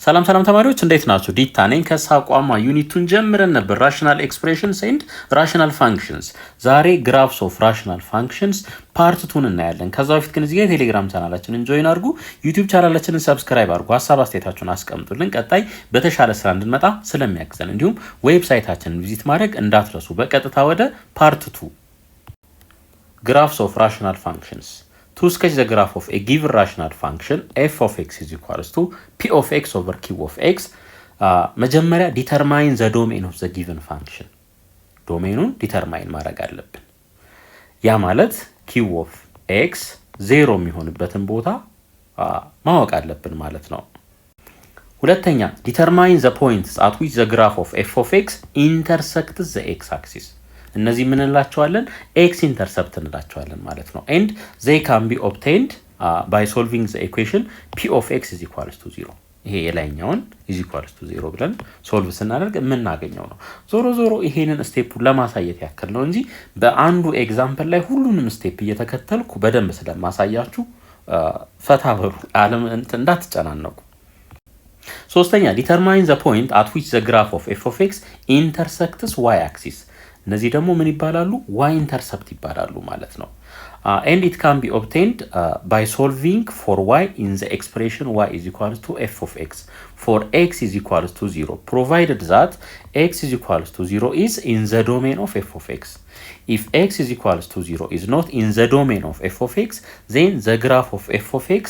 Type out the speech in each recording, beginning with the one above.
ሰላም ተማሪዎች እንዴት ናችሁ? ዲታ ነኝ ከሳቋማ ዩኒቱን ጀምረን ነበር ራሽናል ኤክስፕሬሽንስ ኤንድ ራሽናል ፋንክሽንስ። ዛሬ ግራፍስ ኦፍ ራሽናል ፋንክሽንስ ፓርት 2 እናያለን። ከዛ በፊት ግን እዚህ ጋር ቴሌግራም ቻናላችንን ጆይን አድርጉ፣ ዩቲዩብ ቻናላችንን ሰብስክራይብ አድርጉ፣ ሀሳብ አስተያየታችሁን አስቀምጡልን። ቀጣይ በተሻለ ስራ እንድንመጣ ስለሚያግዘን እንዲሁም ዌብሳይታችንን ቪዚት ማድረግ እንዳትረሱ። በቀጥታ ወደ ፓርት 2 ግራፍስ ኦፍ ራሽናል ፋንክሽንስ. To sketch the graph of a given rational function f of x is equals to p of x over q of x. መጀመሪያ determine the domain of the given function. ዶሜኑን ዲተርማይን ማድረግ አለብን። ያ ማለት q of x 0 የሚሆንበትን ቦታ ማወቅ አለብን ማለት ነው። ሁለተኛ determine the points at which the graph of f of x intersects the x axis. እነዚህ ምን እንላቸዋለን? x intercept እንላቸዋለን ማለት ነው። and they can be obtained by solving the equation p of x is equals to 0. ይሄ የላይኛውን is equals to 0 ብለን ሶልቭ ስናደርግ የምናገኘው ነው። ዞሮ ይሄንን ስቴፕ ለማሳየት ያክል ነው እንጂ በአንዱ ኤግዛምፕል ላይ ሁሉንም ስቴፕ እየተከተልኩ በደንብ ስለማሳያችሁ ፈታ በሉ ዓለም እንዳትጨናነቁ። ሶስተኛ determine the point at which the graph of f of x intersects y axis. እነዚህ ደግሞ ምን ይባላሉ? y intercept ይባላሉ ማለት ነው። and it can be obtained by solving for y in the expression y is equals to f of x for x is equals to 0 provided that x is equals to 0 is in the domain of f of x. If x is equals to 0 is not in the domain of f of x, then the graph of f of x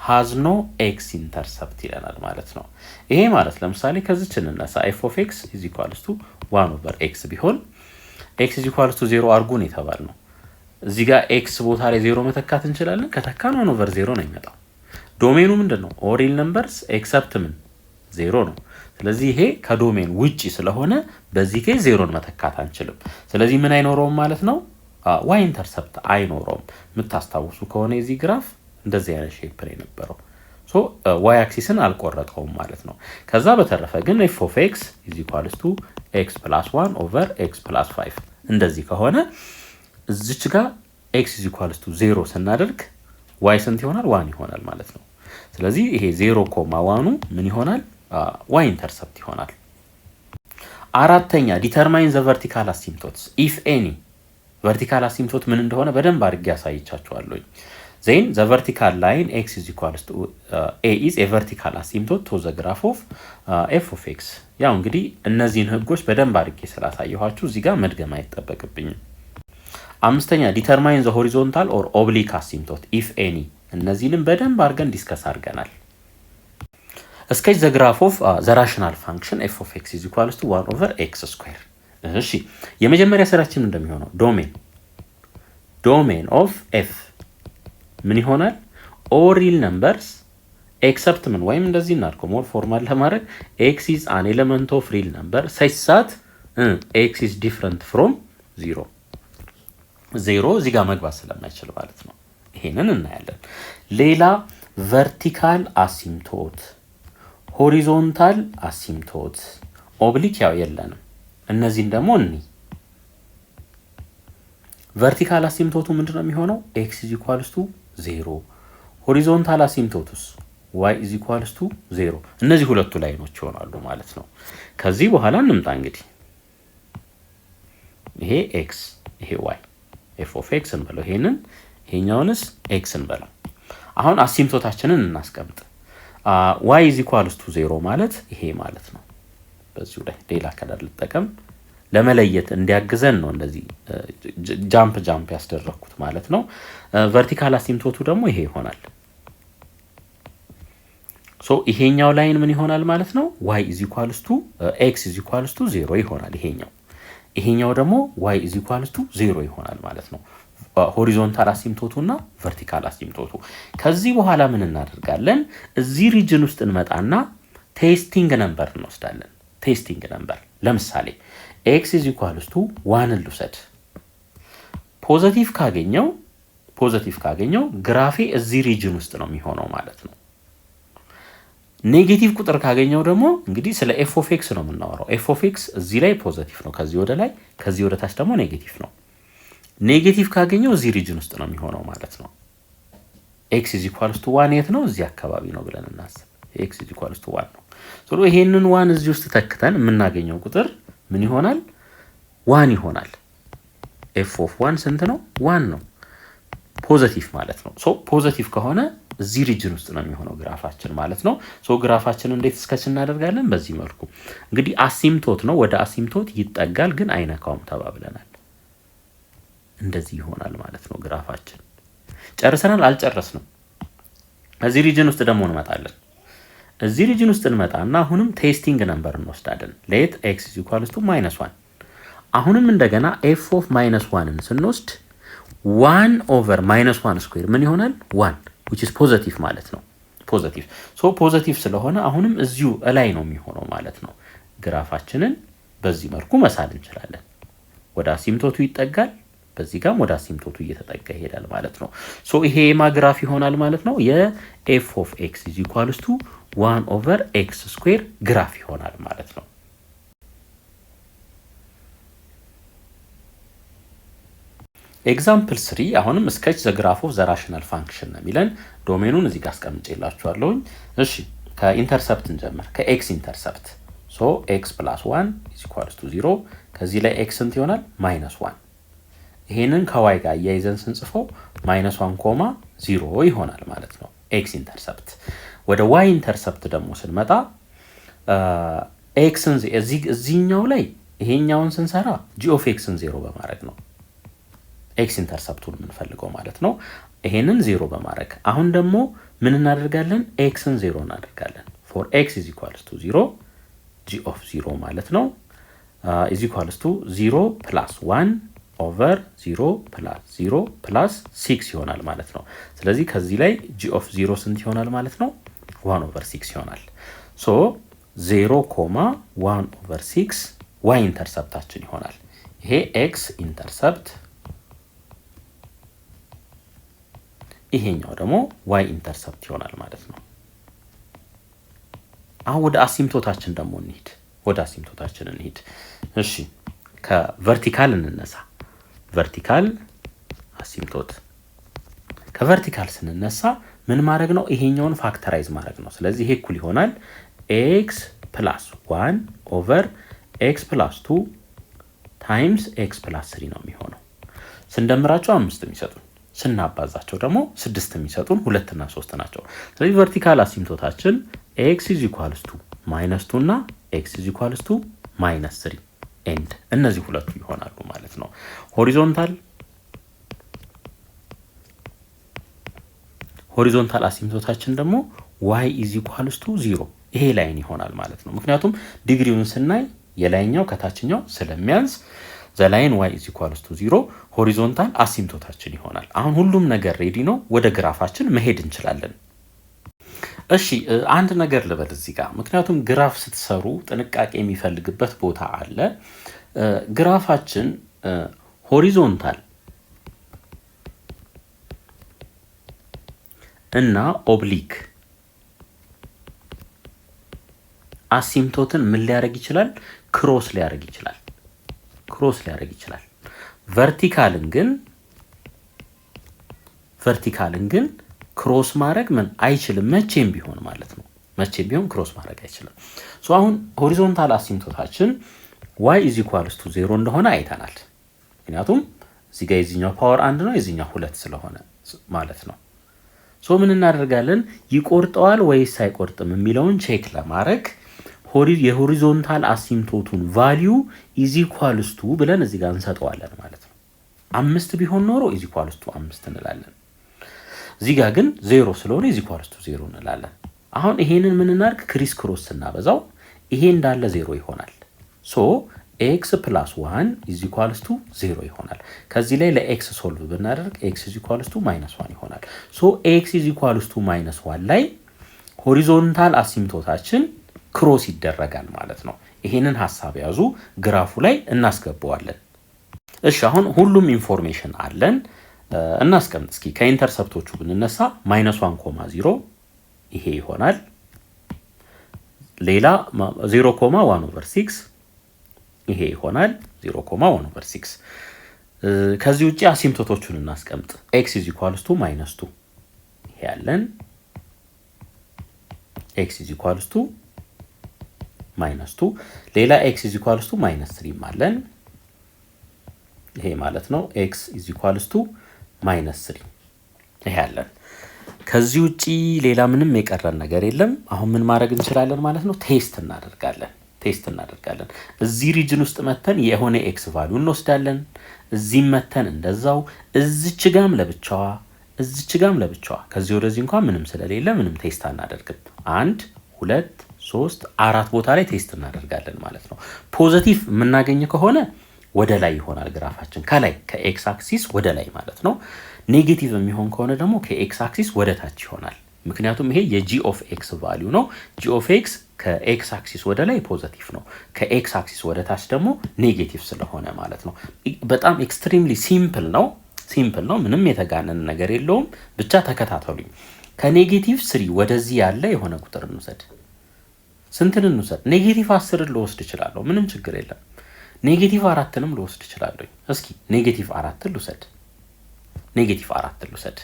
has no x intercept ይለናል ማለት ነው። ይሄ ማለት ለምሳሌ ከዚች እንነሳ f of x is equals to 1 over x ቢሆን x is equals to 0 አርጉን የተባልነው እዚህ ጋር x ቦታ ላይ 0 መተካት እንችላለን። ከተካን 1 over 0 ነው የሚመጣው። ዶሜኑ ምንድነው? all real numbers except ምን 0 ነው። ስለዚህ ይሄ ከዶሜን ውጪ ስለሆነ በዚህ ኬዝ 0ን መተካት አንችልም። ስለዚህ ምን አይኖረውም ማለት ነው? y intercept አይኖረውም። የምታስታውሱ ከሆነ የዚህ ግራፍ እንደዚህ አይነት ሼፕ ላይ ነበረው። y አክሲስን አልቆረጠውም ማለት ነው። ከዛ በተረፈ ግን f of x is equals to x plus 1 over x plus 5 እንደዚህ ከሆነ እዚች ጋር x is equals to 0 ስናደርግ y ስንት ይሆናል? 1 ይሆናል ማለት ነው። ስለዚህ ይሄ 0 ኮማ 1 ምን ይሆናል? y intercept ይሆናል። አራተኛ determine the vertical asymptotes if any. vertical asymptote ምን እንደሆነ በደንብ አድርጌ ያሳይቻችኋለሁ። Then the vertical line x is equals to a is a vertical asymptote to the graph of f of x. ያው እንግዲህ እነዚህን ህጎች በደንብ አድርጌ ስላሳየኋችሁ እዚህ ጋር መድገም አይጠበቅብኝም። አምስተኛ determine the horizontal or oblique asymptote if any. እነዚህንም በደንብ አድርገን ዲስከስ አድርገናል። sketch the graph of the rational function f of x is equals to 1 over x square. እሺ የመጀመሪያ ስራችን እንደሚሆነው domain of f ምን ይሆናል? all real numbers except ምን ወይም እንደዚህ እናድርገው ሞር ፎርማል ለማድረግ x is an element of real number such that x is different from 0 እዚህ ጋር መግባት ስለማይችል ማለት ነው። ይሄንን እናያለን። ሌላ vertical asymptote፣ horizontal asymptote፣ oblique ያው የለንም። እነዚህን ደግሞ vertical asymptote ምንድነው የሚሆነው? x is equals to 0 horizontal asymptotes y is equals to 0 እነዚህ ሁለቱ ላይኖች ይሆናሉ ማለት ነው። ከዚህ በኋላ እንምጣ እንግዲህ ይሄ x ይሄ y f of x እንበለው ይሄኛውንስ x እንበለው። አሁን አሲምፕቶታችንን እናስቀምጥ። y is equals to 0 ማለት ይሄ ማለት ነው። በዚሁ ላይ ሌላ ከለር ልጠቀም ለመለየት እንዲያግዘን ነው እንደዚህ ጃምፕ ያስደረኩት ማለት ነው። vertical asymptote ደግሞ ይሄ ይሆናል። ይሄኛው ላይን ምን ይሆናል ማለት ነው? y is equals to x is equals to 0 ይሆናል ይሄኛው ደግሞ y is equals to 0 ይሆናል ማለት ነው። horizontal asymptote እና vertical asymptote። ከዚህ በኋላ ምን እናደርጋለን? እዚህ ሪጅን ውስጥ እንመጣና ቴስቲንግ ነምበር እንወስዳለን። ቴስቲንግ ነምበር ለምሳሌ x is equals to 1 ልውሰድ። ፖዚቲቭ ካገኘው ግራፌ እዚህ ሪጅን ውስጥ ነው የሚሆነው ማለት ነው። ኔጌቲቭ ቁጥር ካገኘው ደግሞ እንግዲህ ስለ f of x ነው የምናወራው። f of x እዚህ ላይ ፖዚቲቭ ነው፣ ከዚህ ወደ ላይ ከዚህ ወደ ታች ደግሞ ኔጌቲቭ ነው። ኔጌቲቭ ካገኘው እዚህ ሪጅን ውስጥ ነው የሚሆነው ማለት ነው። x is equals to 1 የት ነው? እዚህ አካባቢ ነው ብለን እናስብ። x is equals to 1 ነው። ሶ ይሄንን 1 እዚህ ውስጥ ተክተን የምናገኘው ቁጥር ምን ይሆናል? 1 ይሆናል። f of 1 ስንት ነው? 1 ነው። ፖዚቲቭ ማለት ነው። ሶ ፖዚቲቭ ከሆነ እዚህ ሪጅን ውስጥ ነው የሚሆነው ግራፋችን ማለት ነው። ሶ ግራፋችን እንዴት ስኬች እናደርጋለን? በዚህ መልኩ እንግዲህ አሲምቶት ነው፣ ወደ አሲምቶት ይጠጋል ግን አይነካውም ተባብለናል። እንደዚህ ይሆናል ማለት ነው ግራፋችን። ጨርሰናል? አልጨረስንም። እዚህ ሪጅን ውስጥ ደግሞ እንመጣለን። እዚህ ሪጅን ውስጥ እንመጣና አሁንም ቴስቲንግ ነምበር እንወስዳለን። ሌት x is equals to -1 አሁንም እንደገና f of -1ን ስንወስድ 1 over -1 ስኩዌር ምን ይሆናል? 1 which is ፖዚቲቭ ማለት ነው። ፖዚቲቭ ሶ ፖዚቲቭ ስለሆነ አሁንም እዚሁ ላይ ነው የሚሆነው ማለት ነው። ግራፋችንን በዚህ መልኩ መሳል እንችላለን። ወደ አሲምቶቱ ይጠጋል፣ በዚህ ጋርም ወደ አሲምቶቱ እየተጠጋ ይሄዳል ማለት ነው። ሶ ይሄ የማግራፍ ይሆናል ማለት ነው። የf of x is equals to 1 over x ስኩዌር ግራፍ ይሆናል ማለት ነው። ኤግዛምፕል 3 አሁንም ስኬች ዘ ግራፍ ኦፍ ዘ ራሽናል ፋንክሽን ነው የሚለን። ዶሜኑን እዚህ ጋር አስቀምጬላችኋለሁ። እሺ ከኢንተርሰፕት እንጀምር። ከኤክስ ኢንተርሰፕት ሶ x + 1 is equals to 0 ከዚህ ላይ x ስንት ይሆናል? -1 ይሄንን ከዋይ ጋር እያይዘን ስንጽፈው -1, 0 ይሆናል ማለት ነው ኤክስ ኢንተርሰፕት። ወደ ዋይ ኢንተርሰፕት ደግሞ ስንመጣ ኤክስን እዚህኛው ላይ ይሄኛውን ስንሰራ g of xን 0 በማድረግ ነው ኤክስ ኢንተርሰፕቱን የምንፈልገው ማለት ነው። ይሄንን 0 በማድረግ አሁን ደግሞ ምን እናደርጋለን? ኤክስን 0 እናደርጋለን። for x is equals to 0 g of 0 ማለት ነው is equals to 0 plus 1 over 0 plus 0 plus 6 ይሆናል ማለት ነው። ስለዚህ ከዚህ ላይ g of 0 ስንት ይሆናል ማለት ነው? 1 over 6 ይሆናል። ሶ 0, 1 over 6 y ኢንተርሰፕታችን ይሆናል። ይሄ x ኢንተርሰፕት፣ ይሄኛው ደግሞ y ኢንተርሰፕት ይሆናል ማለት ነው። አሁን ወደ አሲምቶታችን ደግሞ እንሂድ። ወደ አሲምቶታችን እንሂድ። እሺ ከቨርቲካል እንነሳ። ቨርቲካል አሲምቶት። ከቨርቲካል ስንነሳ ምን ማድረግ ነው? ይሄኛውን ፋክተራይዝ ማድረግ ነው። ስለዚህ ይሄ እኩል ይሆናል x + 1 over x + 2 ታይምስ x + 3 ነው የሚሆነው። ስንደምራቸው 5 የሚሰጡን፣ ስናባዛቸው ደግሞ 6 የሚሰጡን 2 እና 3 ናቸው። ስለዚህ ቨርቲካል አሲምቶታችን x is equals to -2 እና x is equals to -3 ኤንድ እነዚህ ሁለቱ ይሆናሉ ማለት ነው። ሆሪዞንታል አሲምቶታችን ደግሞ y is equals to 0 ይሄ ላይን ይሆናል ማለት ነው። ምክንያቱም ዲግሪውን ስናይ የላይኛው ከታችኛው ስለሚያንስ ዘ ላይን y is equals to 0 ሆሪዞንታል አሲምቶታችን ይሆናል። አሁን ሁሉም ነገር ሬዲ ነው። ወደ ግራፋችን መሄድ እንችላለን። እሺ አንድ ነገር ልበል እዚህ ጋር፣ ምክንያቱም ግራፍ ስትሰሩ ጥንቃቄ የሚፈልግበት ቦታ አለ። ግራፋችን ሆሪዞንታል እና ኦብሊክ አሲምቶትን ምን ሊያደርግ ይችላል? ክሮስ ሊያደርግ ይችላል። ቨርቲካልን ግን ክሮስ ማድረግ ምን አይችልም፣ መቼም ቢሆን ማለት ነው። መቼም ቢሆን ክሮስ ማድረግ አይችልም። ሶ አሁን ሆሪዞንታል አሲምቶታችን y is equals to 0 እንደሆነ አይተናል። ምክንያቱም እዚህ ጋር የዚህኛው ፓወር 1 ነው፣ የዚህኛው 2 ስለሆነ ማለት ነው። ሶ ምን እናደርጋለን? ይቆርጠዋል ወይስ አይቆርጥም የሚለውን ቼክ ለማድረግ የሆሪዞንታል አሲምቶቱን ቫልዩ is equals to ብለን እዚህ ጋር እንሰጠዋለን ማለት ነው። 5 ቢሆን ኖሮ is equals to 5 እንላለን። እዚህ ጋር ግን 0 ስለሆነ is equals to 0 እንላለን። አሁን ይሄንን ምን እናርግ? ክሪስ ክሮስ ስናበዛው ይሄ እንዳለ 0 ይሆናል። ሶ x + 1 is equals to 0 ይሆናል። ከዚህ ላይ ለx ሶልቭ ብናደርግ x is equals to -1 ይሆናል። ሶ x is equals to -1 ላይ ሆሪዞንታል አሲምቶታችን ክሮስ ይደረጋል ማለት ነው። ይሄንን ሐሳብ ያዙ፣ ግራፉ ላይ እናስገባዋለን። እሺ አሁን ሁሉም ኢንፎርሜሽን አለን። እናስቀምጥ እስኪ። ከኢንተርሰፕቶቹ ብንነሳ -1, 0 ይሄ ይሆናል። ሌላ 0, 1 over 6 ይሄ ይሆናል 0, 1 over 6። ከዚህ ውጪ አሲምቶቶቹን እናስቀምጥ። x is equals to -2 ይሄ ያለን ኤክስ ኢዝ ኢኳልስ ቱ -2 ሌላ ኤክስ ኢዝ ኢኳልስ ቱ -3 አለን። ይሄ ማለት ነው ኤክስ ኢዝ ኢኳልስ ቱ -3 ይሄ አለን። ከዚህ ውጪ ሌላ ምንም የቀረን ነገር የለም። አሁን ምን ማድረግ እንችላለን ማለት ነው? ቴስት እናደርጋለን። እዚህ ሪጅን ውስጥ መተን የሆነ ኤክስ ቫልዩ እንወስዳለን። እዚህም መተን እንደዛው፣ እዚች ጋም ለብቻዋ ከዚህ ወደዚህ እንኳን ምንም ስለሌለ ምንም ቴስት አናደርግም። 1 2 3 4 ቦታ ላይ ቴስት እናደርጋለን ማለት ነው። ፖዚቲቭ የምናገኝ ከሆነ ወደ ላይ ይሆናል ግራፋችን፣ ከላይ ከኤክስ አክሲስ ወደ ላይ ማለት ነው። ኔጌቲቭ የሚሆን ከሆነ ደግሞ ከኤክስ አክሲስ ወደ ታች ይሆናል። ምክንያቱም ይሄ የጂ ኦፍ ኤክስ ቫልዩ ነው። ጂ ኦፍ ኤክስ ከኤክስ አክሲስ ወደ ላይ ፖዚቲቭ ነው፣ ከኤክስ አክሲስ ወደ ታች ደግሞ ኔጌቲቭ ስለሆነ ማለት ነው። በጣም ኤክስትሪምሊ ሲምፕል ነው። ምንም የተጋነን ነገር የለውም። ብቻ ተከታተሉኝ። ከኔጌቲቭ 3 ወደዚህ ያለ የሆነ ቁጥር እንውሰድ። ስንትን እንውሰድ? ኔጌቲቭ 10 ልወስድ እችላለሁ፣ ምንም ችግር የለም። ኔጌቲቭ 4ንም ልወስድ እችላለሁ። እስኪ ኔጌቲቭ 4 ልውሰድ።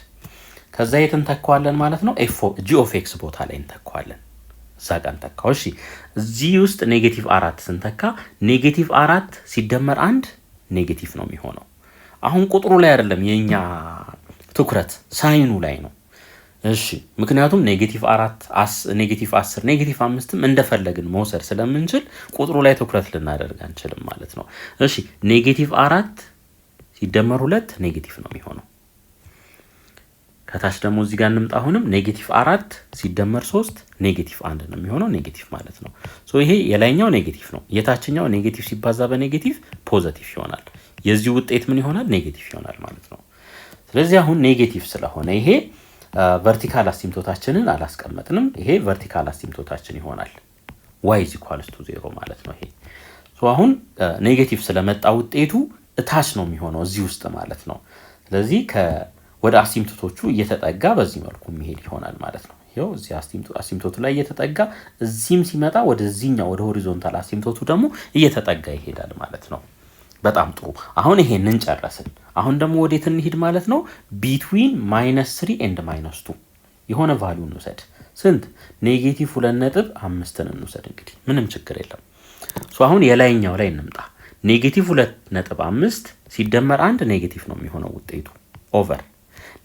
ከዛ የት እንተካዋለን ማለት ነው? ጂ ኦፍ ኤክስ ቦታ ላይ እንተካዋለን። እዛ ጋር እንተካው። እሺ እዚህ ውስጥ ኔጌቲቭ 4 ስንተካ ኔጌቲቭ 4 ሲደመር 1 ኔጌቲቭ ነው የሚሆነው። አሁን ቁጥሩ ላይ አይደለም የኛ ትኩረት፣ ሳይኑ ላይ ነው። እሺ ምክንያቱም ኔጌቲቭ 4 ኔጌቲቭ 10 ኔጌቲቭ 5ም እንደፈለግን መውሰድ ስለምንችል ቁጥሩ ላይ ትኩረት ልናደርግ አንችልም ማለት ነው። እሺ ኔጌቲቭ 4 ሲደመር 2 ኔጌቲቭ ነው የሚሆነው። ከታች ደግሞ እዚህ ጋር እንምጣ። አሁንም ኔጌቲቭ 4 ሲደመር 3 ኔጌቲቭ 1 ነው የሚሆነው፣ ኔጌቲቭ ማለት ነው። ሶ ይሄ የላይኛው ኔጌቲቭ ነው፣ የታችኛው ኔጌቲቭ ሲባዛ በኔጌቲቭ ፖዚቲቭ ይሆናል። የዚህ ውጤት ምን ይሆናል? ኔጌቲቭ ይሆናል ማለት ነው። ስለዚህ አሁን ኔጌቲቭ ስለሆነ ይሄ ቨርቲካል አሲምቶታችንን አላስቀመጥንም። ይሄ ቨርቲካል አሲምቶታችን ይሆናል y = 0 ማለት ነው። ይሄ ሶ አሁን ኔጌቲቭ ስለመጣ ውጤቱ እታች ነው የሚሆነው እዚህ ውስጥ ማለት ነው። ስለዚህ ወደ አሲምቶቶቹ እየተጠጋ በዚህ መልኩ የሚሄድ ይሆናል ማለት ነው። ይሄው እዚህ አሲምቶቱ ላይ እየተጠጋ እዚህም ሲመጣ ወደዚህኛው ወደ ሆሪዞንታል አሲምቶቱ ደግሞ እየተጠጋ ይሄዳል ማለት ነው። በጣም ጥሩ። አሁን ይሄንን ጨረስን። አሁን ደግሞ ወዴት እንሂድ ማለት ነው? ቢትዊን -3 and -2 የሆነ ቫልዩ እንውሰድ። ስንት? ኔጌቲቭ 2.5ን እንውሰድ። እንግዲህ ምንም ችግር የለም። ሶ አሁን የላይኛው ላይ እንምጣ። ኔጌቲቭ 2.5 ሲደመር 1 ኔጌቲቭ ነው የሚሆነው ውጤቱ ኦቨር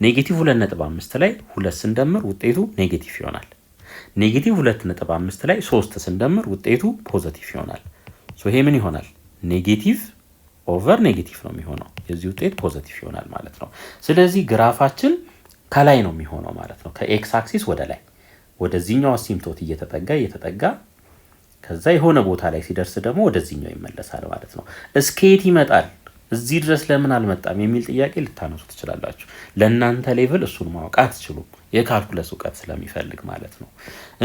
ኔጌቲቭ 2.5 ላይ 2 ስንደምር ውጤቱ ኔጌቲቭ ይሆናል። ኔጌቲቭ 2.5 ላይ 3 ስንደምር ውጤቱ ፖዚቲቭ ይሆናል። ሶ ይሄ ምን ይሆናል? ኔጌቲቭ ኦቨር ኔጌቲቭ ነው የሚሆነው። የዚህ ውጤት ፖዚቲቭ ይሆናል ማለት ነው። ስለዚህ ግራፋችን ከላይ ነው የሚሆነው ማለት ነው። ከኤክስ አክሲስ ወደ ላይ ወደዚህኛው አሲምቶት እየተጠጋ ከዛ የሆነ ቦታ ላይ ሲደርስ ደግሞ ወደዚህኛው ይመለሳል ማለት ነው። እስከየት ይመጣል? እዚህ ድረስ ለምን አልመጣም የሚል ጥያቄ ልታነሱ ትችላላችሁ። ለእናንተ ሌቭል እሱን ማወቅ አትችሉም፣ የካልኩለስ እውቀት ስለሚፈልግ ማለት ነው።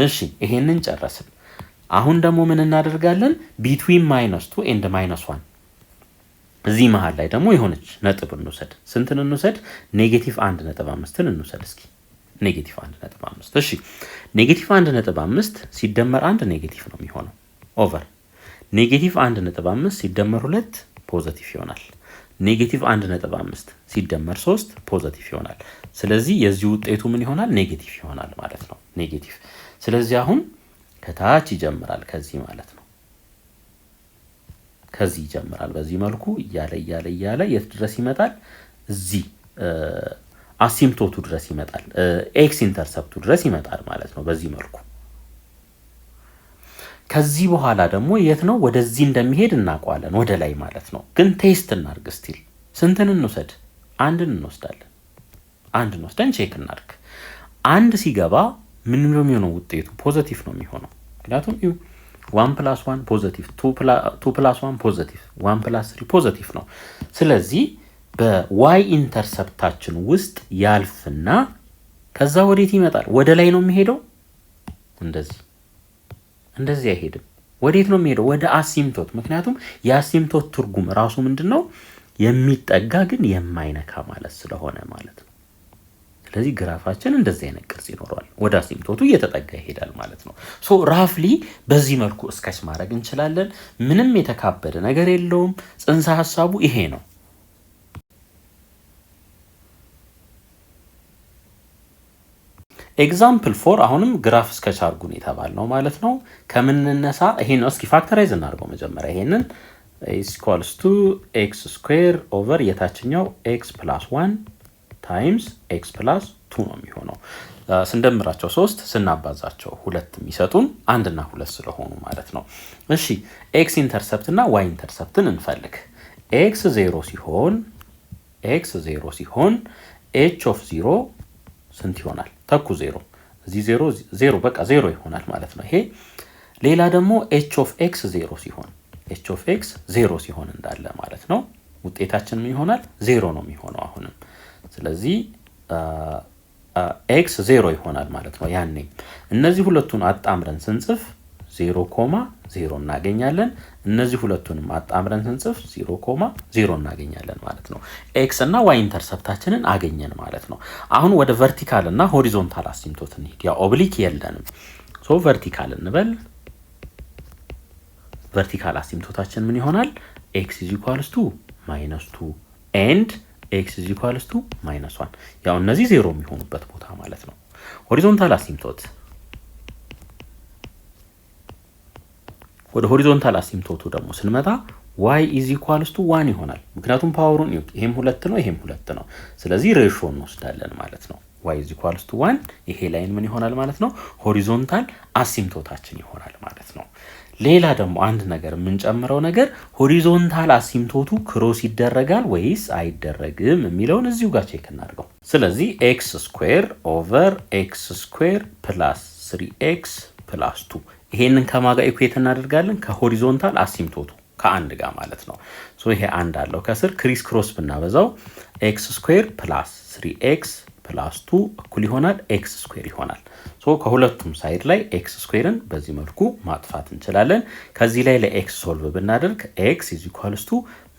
እሺ ይሄንን ጨረስን። አሁን ደግሞ ምን እናደርጋለን? ቢትዊን -2 and -1 እዚህ መሃል ላይ ደግሞ የሆነች ነጥብ እንውሰድ። ስንትን እንውሰድ? ኔጌቲቭ 1.5ን እንውሰድ። እስኪ ኔጌቲቭ 1.5። እሺ ኔጌቲቭ 1.5 ሲደመር 1 ኔጌቲቭ ነው የሚሆነው ኦቨር ኔጌቲቭ 1.5 ሲደመር 2 ፖዚቲቭ ይሆናል። ኔጌቲቭ 1.5 ሲደመር 3 ፖዚቲቭ ይሆናል። ስለዚህ የዚህ ውጤቱ ምን ይሆናል? ኔጌቲቭ ይሆናል ማለት ነው። ኔጌቲቭ። ስለዚህ አሁን ከታች ይጀምራል ከዚህ ማለት ነው። ከዚህ ይጀምራል በዚህ መልኩ እያለ የት ድረስ ይመጣል? እዚህ አሲምቶቱ ድረስ ይመጣል። ኤክስ ኢንተርሰፕቱ ድረስ ይመጣል ማለት ነው በዚህ መልኩ። ከዚህ በኋላ ደግሞ የት ነው? ወደዚህ እንደሚሄድ እናውቀዋለን፣ ወደ ላይ ማለት ነው። ግን ቴስት እናድርግ ስቲል። ስንትን እንውሰድ? አንድን እንወስዳለን። አንድን ወስደን ቼክ እናድርግ። አንድ ሲገባ ምን ነው የሚሆነው? ውጤቱ ፖዚቲቭ ነው የሚሆነው። ምክንያቱም 1 + 1 ፖዚቲቭ፣ 2 + 1 ፖዚቲቭ፣ 1 + 3 ፖዚቲቭ ነው። ስለዚህ በዋይ ኢንተርሰፕታችን ውስጥ ያልፍና ከዛ ወዴት ይመጣል? ወደ ላይ ነው የሚሄደው። እንደዚህ አይሄድም። ወዴት ነው የሚሄደው? ወደ አሲምቶት። ምክንያቱም የአሲምቶት ትርጉም ራሱ ምንድነው? የሚጠጋ ግን የማይነካ ማለት ስለሆነ ማለት ነው። ስለዚህ ግራፋችን እንደዚህ አይነት ቅርጽ ይኖረዋል። ወደ አሲምቶቱ እየተጠጋ ይሄዳል ማለት ነው። ሶ ራፍሊ በዚህ መልኩ እስከች ማድረግ እንችላለን። ምንም የተካበደ ነገር የለውም። ጽንሰ ሐሳቡ ይሄ ነው። ኤግዛምፕል 4 አሁንም ግራፍ ስኬች አድርጉን የተባልነው ማለት ነው። ከምንነሳ ይሄን እስኪ ፋክተራይዝ እናድርገው መጀመሪያ ይሄንን is equals to x square over የታችኛው x plus 1 times x plus 2 ነው የሚሆነው። ስንደምራቸው 3 ስናባዛቸው 2 የሚሰጡን 1 እና 2 ስለሆኑ ማለት ነው። እሺ x ኢንተርሰፕት እና y ኢንተርሰፕትን እንፈልግ። x 0 ሲሆን h of 0 ስንት ይሆናል? ተኩ 0 እዚህ 0 በቃ 0 ይሆናል ማለት ነው። ይሄ ሌላ ደግሞ h of x 0 ሲሆን h of x 0 ሲሆን እንዳለ ማለት ነው። ውጤታችን ምን ይሆናል? 0 ነው የሚሆነው አሁንም። ስለዚህ x 0 ይሆናል ማለት ነው። ያኔ እነዚህ ሁለቱን አጣምረን ስንጽፍ 0,0 እናገኛለን። እነዚህ ሁለቱንም አጣምረን ስንጽፍ 0,0 እናገኛለን ማለት ነው። x እና y ኢንተርሰፕታችንን አገኘን ማለት ነው። አሁን ወደ ቨርቲካል እና ሆሪዞንታል አሲምቶት እንሂድ። ያ ኦብሊክ የለንም። ሶ ቨርቲካል እንበል። ቨርቲካል አሲምቶታችን ምን ይሆናል? x is equals to -2 and x is equals to -1 ያው እነዚህ 0 የሚሆኑበት ቦታ ማለት ነው። ሆሪዞንታል አሲምቶት ወደ ሆሪዞንታል አሲምቶቱ ደግሞ ስንመጣ y is equals to 1 ይሆናል። ምክንያቱም ፓወሩን ይሄም 2 ነው ይሄም 2 ነው። ስለዚህ ሬሾ እንወስዳለን ማለት ነው። y is equals to 1 ይሄ ላይን ምን ይሆናል ማለት ነው? ሆሪዞንታል አሲምቶታችን ይሆናል ማለት ነው። ሌላ ደግሞ አንድ ነገር የምንጨምረው ነገር ሆሪዞንታል አሲምቶቱ ክሮስ ይደረጋል ወይስ አይደረግም የሚለውን እዚሁ ጋር ቼክ እናድርገው። ስለዚህ x ስኩዌር ኦቨር x ስኩዌር ፕላስ 3x ፕላስ 2 ይሄንን ከማጋ ኢኩዌት እናደርጋለን ከሆሪዞንታል አሲምቶቱ ከአንድ ጋር ማለት ነው። ሶ ይሄ አንድ አለው ከስር ክሪስ ክሮስ ብናበዛው x ስኩዌር ፕላስ 3x ፕላስ 2 እኩል ይሆናል x ስኩዌር ይሆናል። ሶ ከሁለቱም ሳይድ ላይ x ስኩዌርን በዚህ መልኩ ማጥፋት እንችላለን። ከዚህ ላይ ለx ሶልቭ ብናደርግ x is equals to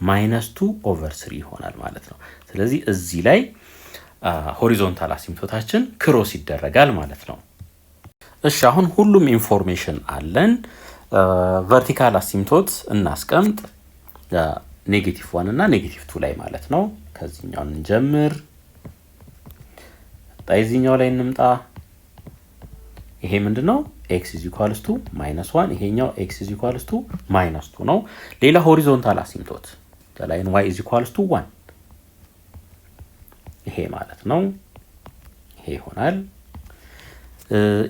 -2 over 3 ይሆናል ማለት ነው። ስለዚህ እዚህ ላይ ሆሪዞንታል አሲምቶታችን ክሮስ ይደረጋል ማለት ነው። እሺ አሁን ሁሉም ኢንፎርሜሽን አለን። ቨርቲካል አሲምቶት እናስቀምጥ -1 እና -2 ላይ ማለት ነው። ከዚህኛው እንጀምር። ታይዚኛው ላይ እንምጣ። ይሄ ምንድነው? x is equals to -1 ይሄኛው x is equals to -2 ነው። ሌላ ሆሪዞንታል አሲምቶት ላይን y is equals to 1 ይሄ ማለት ነው። ይሄ ይሆናል።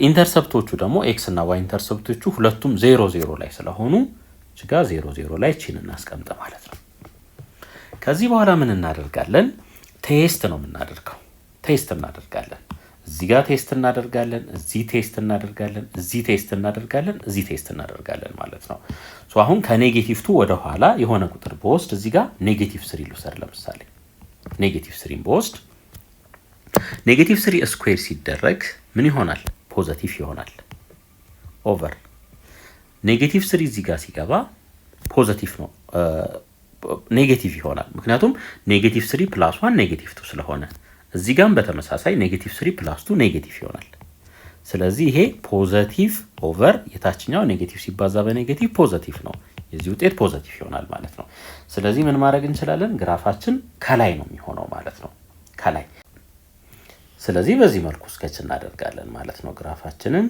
ኢንተርሰፕቶቹ ደግሞ x እና y ኢንተርሰፕቶቹ ሁለቱም 0 0 ላይ ስለሆኑ እዚጋ 0 0 ላይ ቺን እናስቀምጥ ማለት ነው። ከዚህ በኋላ ምን እናደርጋለን? ቴስት ነው የምናደርገው። ቴስት እናደርጋለን። እዚህ ጋር ቴስት እናደርጋለን፣ እዚህ ቴስት እናደርጋለን፣ እዚህ ቴስት እናደርጋለን፣ እዚህ ቴስት እናደርጋለን ማለት ነው። ሶ አሁን ከኔጌቲቭ 2 ወደ ኋላ የሆነ ቁጥር በወስድ እዚህ ጋር -3 ልውሰድ። ለምሳሌ -3 በወስድ -3 ስኩዌር ሲደረግ ምን ይሆናል? ፖዚቲቭ ይሆናል። ኦቨር -3 እዚህ ጋር ሲገባ ፖዚቲቭ ነው ኔጌቲቭ ይሆናል። ምክንያቱም -3 + 1 -2 ስለሆነ እዚህ ጋርም በተመሳሳይ -3 + 2 ኔጌቲቭ ይሆናል። ስለዚህ ይሄ ፖዚቲቭ ኦቨር የታችኛው ኔጌቲቭ ሲባዛ በኔጌቲቭ ፖዚቲቭ ነው። የዚህ ውጤት ፖዚቲቭ ይሆናል ማለት ነው። ስለዚህ ምን ማድረግ እንችላለን? ግራፋችን ከላይ ነው የሚሆነው ማለት ነው። ከላይ ስለዚህ በዚህ መልኩ ስኬች እናደርጋለን ማለት ነው። ግራፋችንን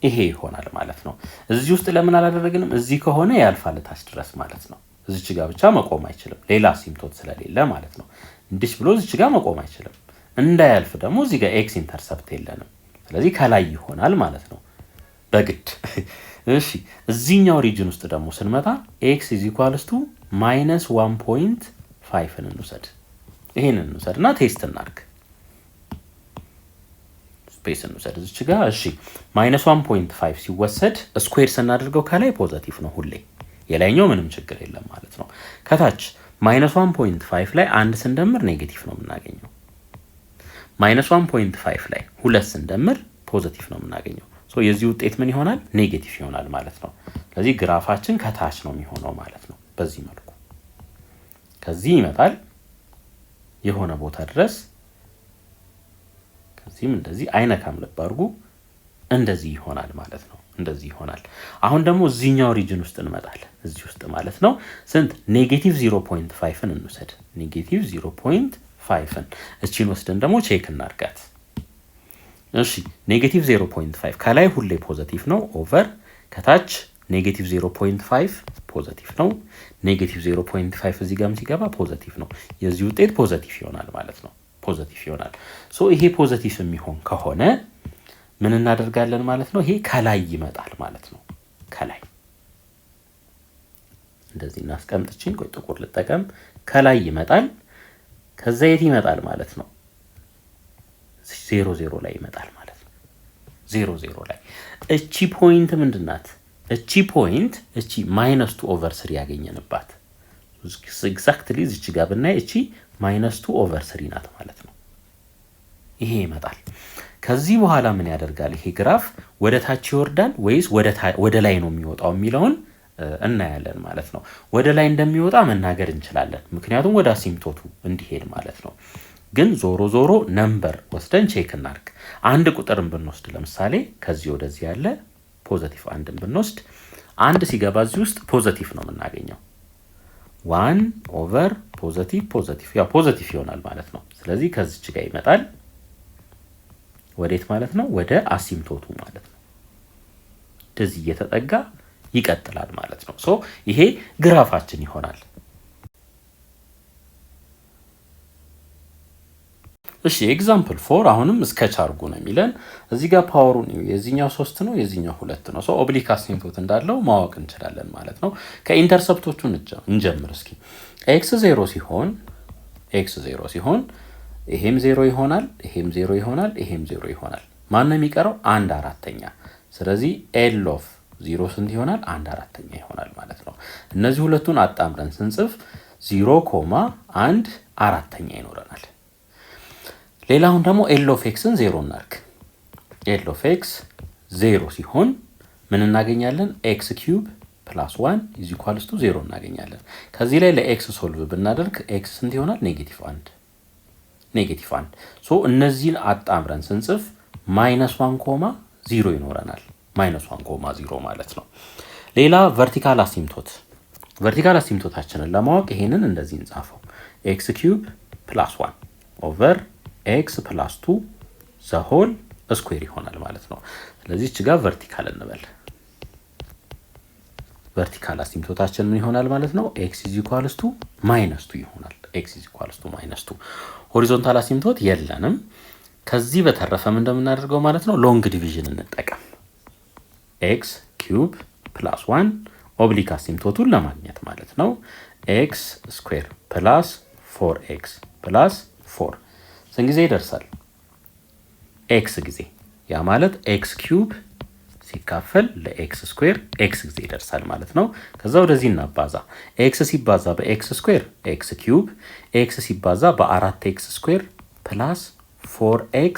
ይሄ ይሆናል ማለት ነው። እዚህ ውስጥ ለምን አላደረግንም? እዚህ ከሆነ ያልፋል ታች ድረስ ማለት ነው። እዚች ጋር ብቻ መቆም አይችልም፣ ሌላ አሲምቶት ስለሌለ ማለት ነው። እንዲህ ብሎ እዚች ጋር መቆም አይችልም። እንዳያልፍ ደግሞ እዚህ ጋር ኤክስ ኢንተርሰፕት የለንም። ስለዚህ ከላይ ይሆናል ማለት ነው በግድ። እሺ እዚህኛው ሪጅን ውስጥ ደግሞ ስንመጣ ኤክስ ኢዝ ኢኳልስ ቱ -1.5 እንውሰድ። ይሄንን እንውሰድና ቴስት እናድርግ። ስፔስ እንውሰድ እዚች ጋር። እሺ -1.5 ሲወሰድ ስኩዌር ስናደርገው ከላይ ፖዚቲቭ ነው ሁሌ፣ የላይኛው ምንም ችግር የለም ማለት ነው። ከታች -1.5 ላይ አንድ ስንደምር ኔጌቲቭ ነው የምናገኘው። -1.5 ላይ ሁለት ስንደምር ፖዚቲቭ ነው የምናገኘው። ሶ የዚህ ውጤት ምን ይሆናል? ኔጌቲቭ ይሆናል ማለት ነው። ስለዚህ ግራፋችን ከታች ነው የሚሆነው ማለት ነው። በዚህ መልኩ ከዚህ ይመጣል የሆነ ቦታ ድረስ፣ ከዚህም እንደዚህ አይነካም፣ ልብ አድርጉ፣ እንደዚህ ይሆናል ማለት ነው። እንደዚህ ይሆናል። አሁን ደግሞ እዚህኛው ሪጅን ውስጥ እንመጣለን። እዚህ ውስጥ ማለት ነው ስንት? -0.5ን እንውሰድ። -0.5ን እቺን ወስደን ደግሞ ቼክ እናድርጋት። እሺ ኔጌቲቭ 0.5 ከላይ ሁሌ ፖዘቲቭ ነው ኦቨር ከታች ኔጌቲቭ 0.5 ፖዘቲቭ ነው። ኔጌቲቭ 0.5 እዚህ ጋርም ሲገባ ፖዘቲቭ ነው። የዚህ ውጤት ፖዘቲቭ ይሆናል ማለት ነው። ፖዘቲቭ ይሆናል። ሶ ይሄ ፖዘቲቭ የሚሆን ከሆነ ምን እናደርጋለን ማለት ነው? ይሄ ከላይ ይመጣል ማለት ነው። ከላይ እንደዚህ እናስቀምጥችን። ቆይ ጥቁር ልጠቀም። ከላይ ይመጣል። ከዛ የት ይመጣል ማለት ነው? 0 ላይ ይመጣል ማለት ነው። 0 ላይ እቺ ፖይንት ምንድናት? እቺ ፖይንት እቺ -2/3 ያገኘንባት ኤግዛክትሊ እዚች ጋር ብናይ እቺ -2/3 ናት ማለት ነው። ይሄ ይመጣል። ከዚህ በኋላ ምን ያደርጋል? ይሄ ግራፍ ወደ ታች ይወርዳል ወይስ ወደ ላይ ነው የሚወጣው የሚለውን እናያለን ማለት ነው። ወደ ላይ እንደሚወጣ መናገር እንችላለን፣ ምክንያቱም ወደ አሲምቶቱ እንዲሄድ ማለት ነው። ግን ዞሮ ዞሮ ነምበር ወስደን ቼክ እናርግ። አንድ ቁጥርን ብንወስድ ለምሳሌ ከዚህ ወደዚህ ያለ ፖዘቲቭ አንድን ብንወስድ አንድ ሲገባ እዚህ ውስጥ ፖዘቲቭ ነው የምናገኘው። 1/ፖዘቲቭ ፖዘቲቭ ያው ፖዘቲቭ ይሆናል ማለት ነው። ስለዚህ ከዚች ጋር ይመጣል ወዴት ማለት ነው? ወደ አሲምቶቱ ማለት ነው። እንደዚህ እየተጠጋ ይቀጥላል ማለት ነው። ሶ ይሄ ግራፋችን ይሆናል። እሺ ኤግዛምፕል 4 አሁንም ስኬች አድርጉ ነው የሚለን። እዚህ ጋር ፓወሩን የዚህኛው 3 ነው የዚህኛው 2 ነው። ሶ ኦብሊክ አሲምቶት እንዳለው ማወቅ እንችላለን ማለት ነው። ከኢንተርሰፕቶቹ እንጀምር እስኪ። ኤክስ 0 ሲሆን ይሄም 0 ይሆናል፣ ይሄም 0 ይሆናል፣ ይሄም 0 ይሆናል። ማን ነው የሚቀረው? 1/4። ስለዚህ ኤል ኦፍ 0 ስንት ይሆናል? 1/4 ይሆናል ማለት ነው። እነዚህ ሁለቱን አጣምረን ስንጽፍ 0,1/4 ይኖረናል። ሌላውን ደግሞ ኤል ኦፍ ኤክስን 0 እናርግ። ኤል ኦፍ ኤክስ 0 ሲሆን ምን እናገኛለን? ኤክስ ኪዩብ ፕላስ 1 ኢዝ ኢኳልስ ቱ 0 እናገኛለን። ከዚህ ላይ ለኤክስ ሶልቭ ብናደርግ ኤክስ ስንት ይሆናል? -1 -1። ሶ እነዚህን አጣምረን ስንጽፍ -1,0 ይኖረናል። -1,0 ማለት ነው። ሌላ ቨርቲካል አሲምቶት። ቨርቲካል አሲምቶታችንን ለማወቅ ይሄንን እንደዚህ እንጻፈው። ኤክስ ኪዩብ ፕላስ 1 ኦቨር ኤክስ ፕላስ 2 ዘ ሆል ስኩዌር ይሆናል ማለት ነው። ስለዚህ እቺ ጋር ቨርቲካል እንበል። ቨርቲካል አሲምቶታችን ምን ይሆናል ማለት ነው? ኤክስ ኢዝ ኢኳልስ ቱ -2 ይሆናል። ኤክስ ኢዝ ኢኳልስ ቱ -2። ሆሪዞንታል አሲምቶት የለንም። ከዚህ በተረፈም እንደምናደርገው ማለት ነው ሎንግ ዲቪዥን እንጠቀም። ኤክስ ኪዩብ ፕላስ 1 ኦብሊክ አሲምቶቱን ለማግኘት ማለት ነው። ኤክስ ስኩዌር ፕላስ 4x ፕላስ 4 ስንት ጊዜ ይደርሳል? ኤክስ ጊዜ። ያ ማለት ኤክስ ኪዩብ ሲካፈል ለኤክስ ስኩዌር ኤክስ ጊዜ ይደርሳል ማለት ነው። ከዛ ወደዚህ እናባዛ። ኤክስ ሲባዛ በኤክስ ስኩዌር ኤክስ ኪዩብ፣ ኤክስ ሲባዛ በ4x ስኩዌር ፕላስ 4x፣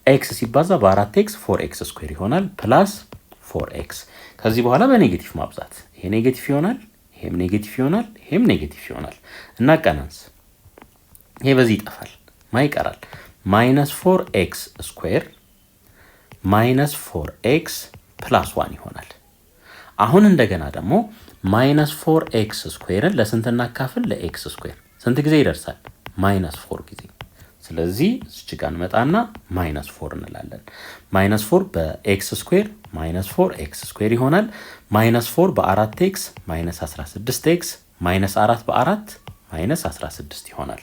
ኤክስ ሲባዛ በ4x 4x ስኩዌር ይሆናል ፕላስ 4x። ከዚህ በኋላ በኔጌቲቭ ማብዛት። ይሄ ኔጌቲቭ ይሆናል፣ ይሄም ኔጌቲቭ ይሆናል፣ ይሄም ኔጌቲቭ ይሆናል። እናቀናንስ። ይሄ በዚህ ይጠፋል። ማ ይቀራል? -4x ስኩዌር -4x ፕላስ 1 ይሆናል። አሁን እንደገና ደግሞ -4x ስኩዌርን ለስንት እናካፍል? ለኤክስ ስኩዌር። ስንት ጊዜ ይደርሳል? -4 ጊዜ። ስለዚህ እዚህ ጋር እንመጣና -4 እንላለን። -4 በኤክስ ስኩዌር -4x ስኩዌር ይሆናል። -4 በ4x -16x -4 በ4 -16 ይሆናል።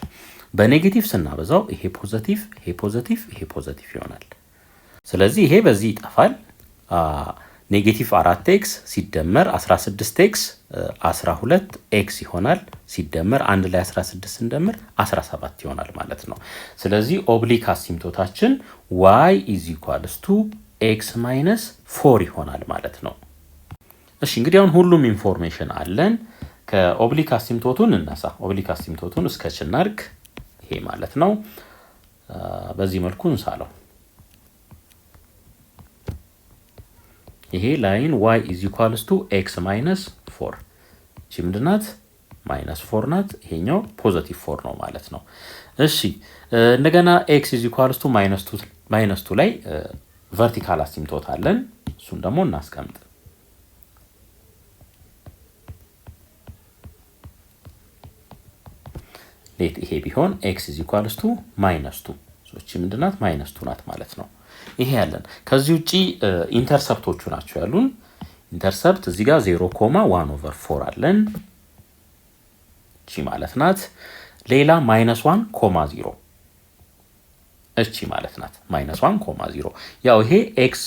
በኔጌቲቭ ስናበዛው ይሄ ፖዚቲቭ፣ ይሄ ፖዚቲቭ፣ ይሄ ፖዚቲቭ ይሆናል። ስለዚህ ይሄ በዚህ ይጠፋል። ኔጌቲቭ 4x ሲደመር 16x 12x ይሆናል። ሲደመር አንድ ላይ 16 ስንደምር 17 ይሆናል ማለት ነው። ስለዚህ ኦብሊክ አሲምቶታችን y is equals to x minus 4 ይሆናል ማለት ነው። እሺ እንግዲህ አሁን ሁሉም ኢንፎርሜሽን አለን። ከኦብሊክ አሲምቶቱን እነሳ። ኦብሊክ አሲምቶቱን እስከች እናርግ። ይሄ ማለት ነው። በዚህ መልኩ እንሳለው። ይሄ ላይን y is equals to x minus 4 እቺ ምንድናት? -4 ናት። ይሄኛው ፖዚቲቭ 4 ነው ማለት ነው። እሺ እንደገና x is equals to -2 ላይ ቨርቲካል አሲምቶት አለን። እሱን ደግሞ እናስቀምጥ። ይሄ ቢሆን x is equals to -2 ሶቺ ምንድናት -2 ናት ማለት ነው። ይሄ ያለን ከዚህ ውጪ ኢንተርሰፕቶቹ ናቸው ያሉን። ኢንተርሰፕት እዚህ ጋር 0.1/4 አለን እቺ ማለት ናት። ሌላ -1,0 እቺ ማለት ናት -1,0 ያው ይሄ ኤክስ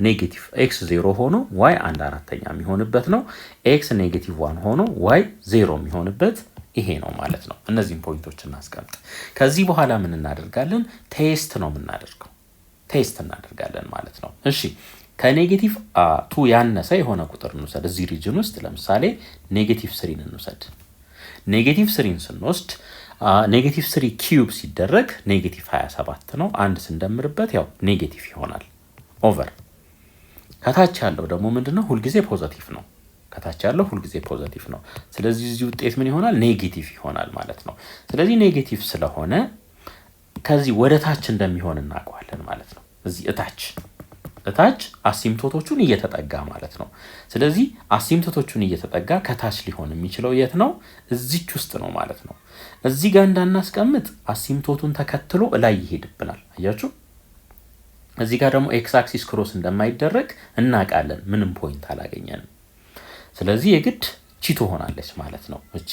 ኔጌቲቭ ኤክስ 0 ሆኖ ዋይ 1/4 የሚሆንበት ነው። ኤክስ ኔጌቲቭ 1 ሆኖ ዋይ 0 የሚሆንበት ይሄ ነው ማለት ነው። እነዚህን ፖይንቶች እናስቀምጥ። ከዚህ በኋላ ምን እናደርጋለን? ቴስት ነው የምናደርገው። ቴስት እናደርጋለን ማለት ነው። እሺ ከኔጌቲቭ 2 ያነሰ የሆነ ቁጥር እንውሰድ። እዚህ ሪጅን ውስጥ ለምሳሌ -3 እንውሰድ። -3 ስንወስድ -3 ኪዩብ ሲደረግ -27 ነው። አንድ ስንደምርበት ያው ኔጌቲቭ ይሆናል ኦቨር። ከታች ያለው ደግሞ ምንድነው? ሁልጊዜ ፖዚቲቭ ነው። ከታች ያለው ሁልጊዜ ፖዚቲቭ ነው። ስለዚህ እዚህ ውጤት ምን ይሆናል? ኔጌቲቭ ይሆናል ማለት ነው። ስለዚህ ኔጌቲቭ ስለሆነ ከዚህ ወደ ታች እንደሚሆን እናውቀዋለን ማለት ነው። እዚህ እታች አሲምቶቶቹን እየተጠጋ ማለት ነው። ስለዚህ አሲምቶቶቹን እየተጠጋ ከታች ሊሆን የሚችለው የት ነው? እዚች ውስጥ ነው ማለት ነው። እዚህ ጋር እንዳናስቀምጥ አሲምቶቱን ተከትሎ ላይ ይሄድብናል። አያችሁ? እዚህ ጋር ደግሞ ኤክስ አክሲስ ክሮስ እንደማይደረግ እናውቃለን። ምንም ፖይንት አላገኘንም። ስለዚህ የግድ እቺ ትሆናለች ማለት ነው። እቺ